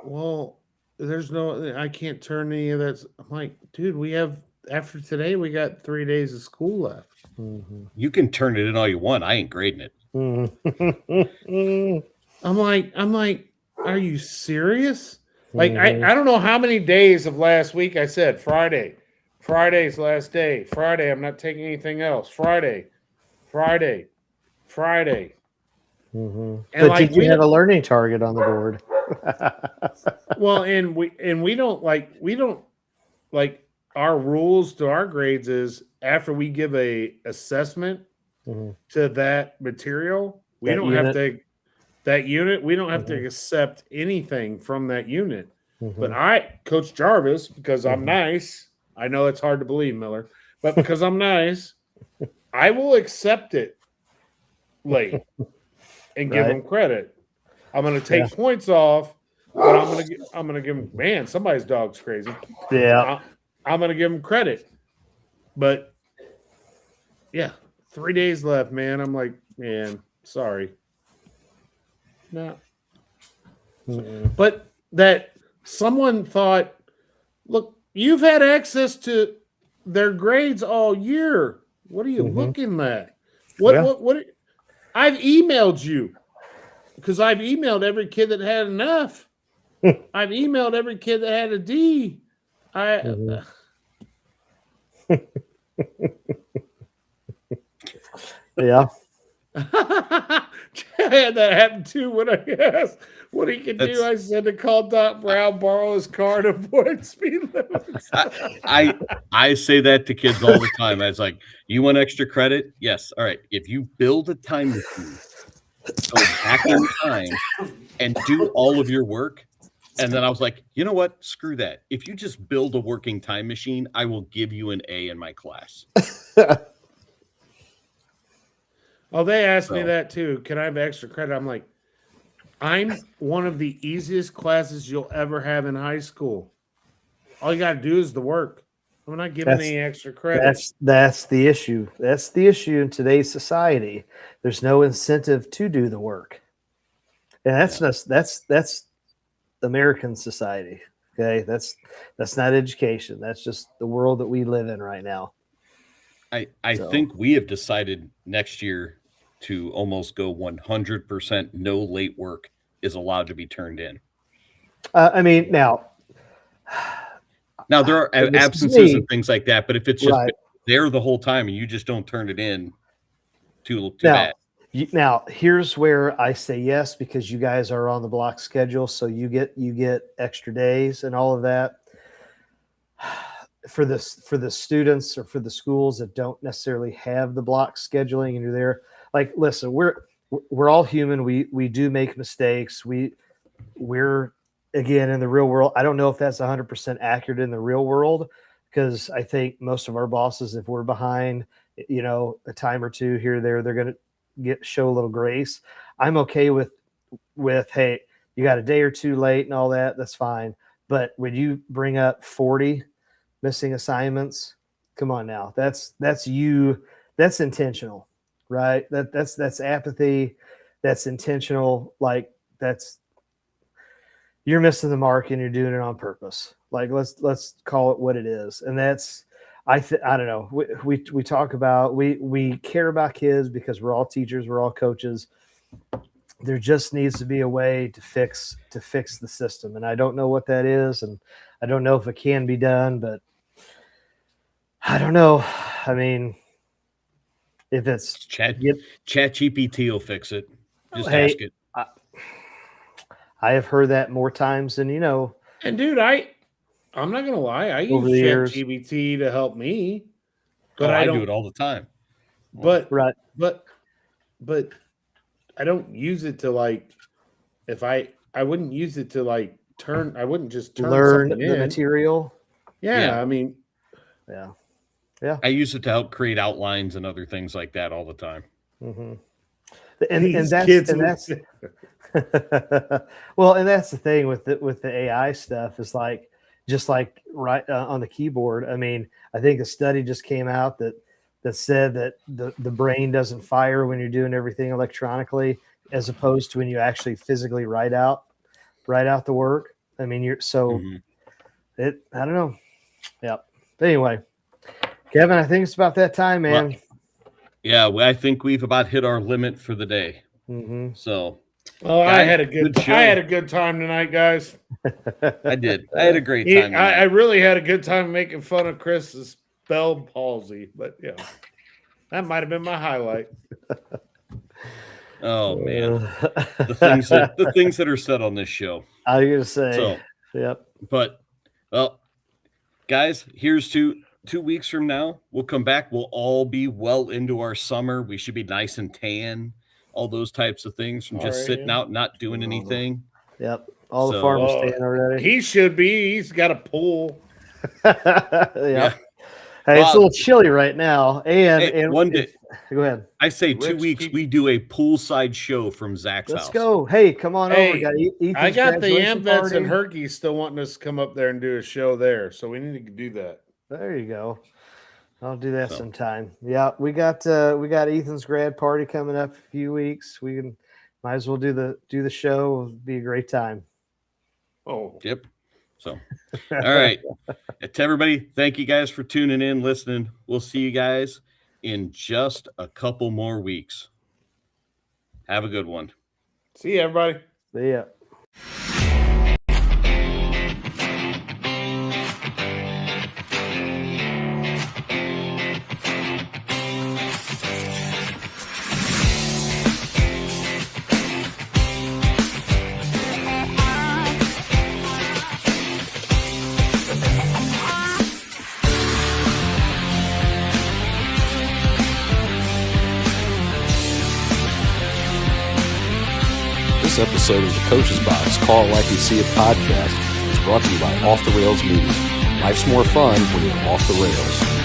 "Well, I can't turn any of that." I'm like, "Dude, after today, we got 3 days of school left." You can turn it in all you want. I ain't grading it. I'm like, are you serious? Like, I don't know how many days of last week I said Friday's last day. Friday, I'm not taking anything else. Friday. And But did you have a learning target on the board? Well, and we don't like our rules to our grades is after we give a assessment to that material, we don't have to accept anything from that unit. But Coach Jarvis, because I'm nice, I know it's hard to believe, Miller, but because I'm nice, I will accept it late and give him credit. I'm going to take points off, but I'm going to give him, man, somebody's dog's crazy. Yeah. I'm going to give him credit. But yeah, 3 days left, man. I'm like, man, sorry. No. But that someone thought, look, you've had access to their grades all year. What are you looking at? What I've emailed you because I've emailed every kid that had an F. I've emailed every kid that had a D. Yeah. I had that happen too when I asked what he could do. I said to call Doc Brown, borrow his car, and avoid speed limits. I say that to kids all the time. I was like, you want extra credit? Yes. All right. If you build a time machine, go back in time and do all of your work. And then I was like, you know what? Screw that. If you just build a working time machine, I will give you an A in my class. Oh, they asked me that too. Can I have extra credit? I'm like, I'm one of the easiest classes you'll ever have in high school. All you got to do is the work. I'm not giving any extra credit. That's the issue. That's the issue in today's society. There's no incentive to do the work. And that's American society. Okay. That's not education. That's just the world that we live in right now. I think we have decided next year to almost go 100% no late work is allowed to be turned in. I mean, now there are absences and things like that, but if it's just there the whole time and you just don't turn it in, too bad. Now, here's where I say yes, because you guys are on the block schedule, so you get extra days and all of that. For the students or for the schools that don't necessarily have the block scheduling and you're there, like, listen, we're all human. We do make mistakes. We're again in the real world. I don't know if that's 100% accurate in the real world, because I think most of our bosses, if we're behind, a time or two here or there, they're going to show a little grace. I'm okay with, hey, you got a day or two late and all that. That's fine. But when you bring up 40 missing assignments, come on now. That's you. That's intentional, right? That's apathy. That's intentional. Like, you're missing the mark and you're doing it on purpose. Like, let's call it what it is. And that's, I don't know. We talk about, we care about kids because we're all teachers, we're all coaches. There just needs to be a way to fix the system. And I don't know what that is. And I don't know if it can be done, but I don't know. I mean, if it's Chat GPT will fix it. Just ask it. I have heard that more times than you know. And dude, I'm not gonna lie, I use ChatGPT to help me, but I do it all the time. But I don't use it to, like, if I wouldn't use it to, like, I wouldn't just learn the material. Yeah, I mean, yeah. I use it to help create outlines and other things like that all the time. Mm-hmm. And that's well, and that's the thing with the AI stuff, is like, just like right on the keyboard. I mean, I think a study just came out that said that the brain doesn't fire when you're doing everything electronically, as opposed to when you actually physically write out the work. I mean, I don't know. Yeah. But anyway, Kevin, I think it's about that time, man. Well, I think we've about hit our limit for the day. Mm-hmm. So, I had a good time tonight, guys. I did. I had a great time. I really had a good time making fun of Chris's Bell palsy, but that might have been my highlight. Oh man, the things that are said on this show. I was gonna say. So, yep. But, well, guys, here's 2 weeks from now. We'll come back. We'll all be well into our summer. We should be nice and tan. All those types of things from just sitting out, not doing anything. Yep. All the farmers tan already. He should be. He's got a pool. Yeah. Hey, it's a little chilly right now. And one day, go ahead. I say 2 weeks, we do a poolside show from Zach's house. Let's go. Hey, come on over. I got the Amvets and Herky still wanting us to come up there and do a show there, so we need to do that. There you go. I'll do that sometime. Yeah, we got Ethan's grad party coming up in a few weeks. We might as well do the show. It'll be a great time. Oh, yep. So, all right. To everybody, thank you guys for tuning in, listening. We'll see you guys in just a couple more weeks. Have a good one. See you, everybody. See ya. This episode of the Coach's Box Call It Like You See It podcast is brought to you by Off the Rails Media. Life's more fun when you're off the rails.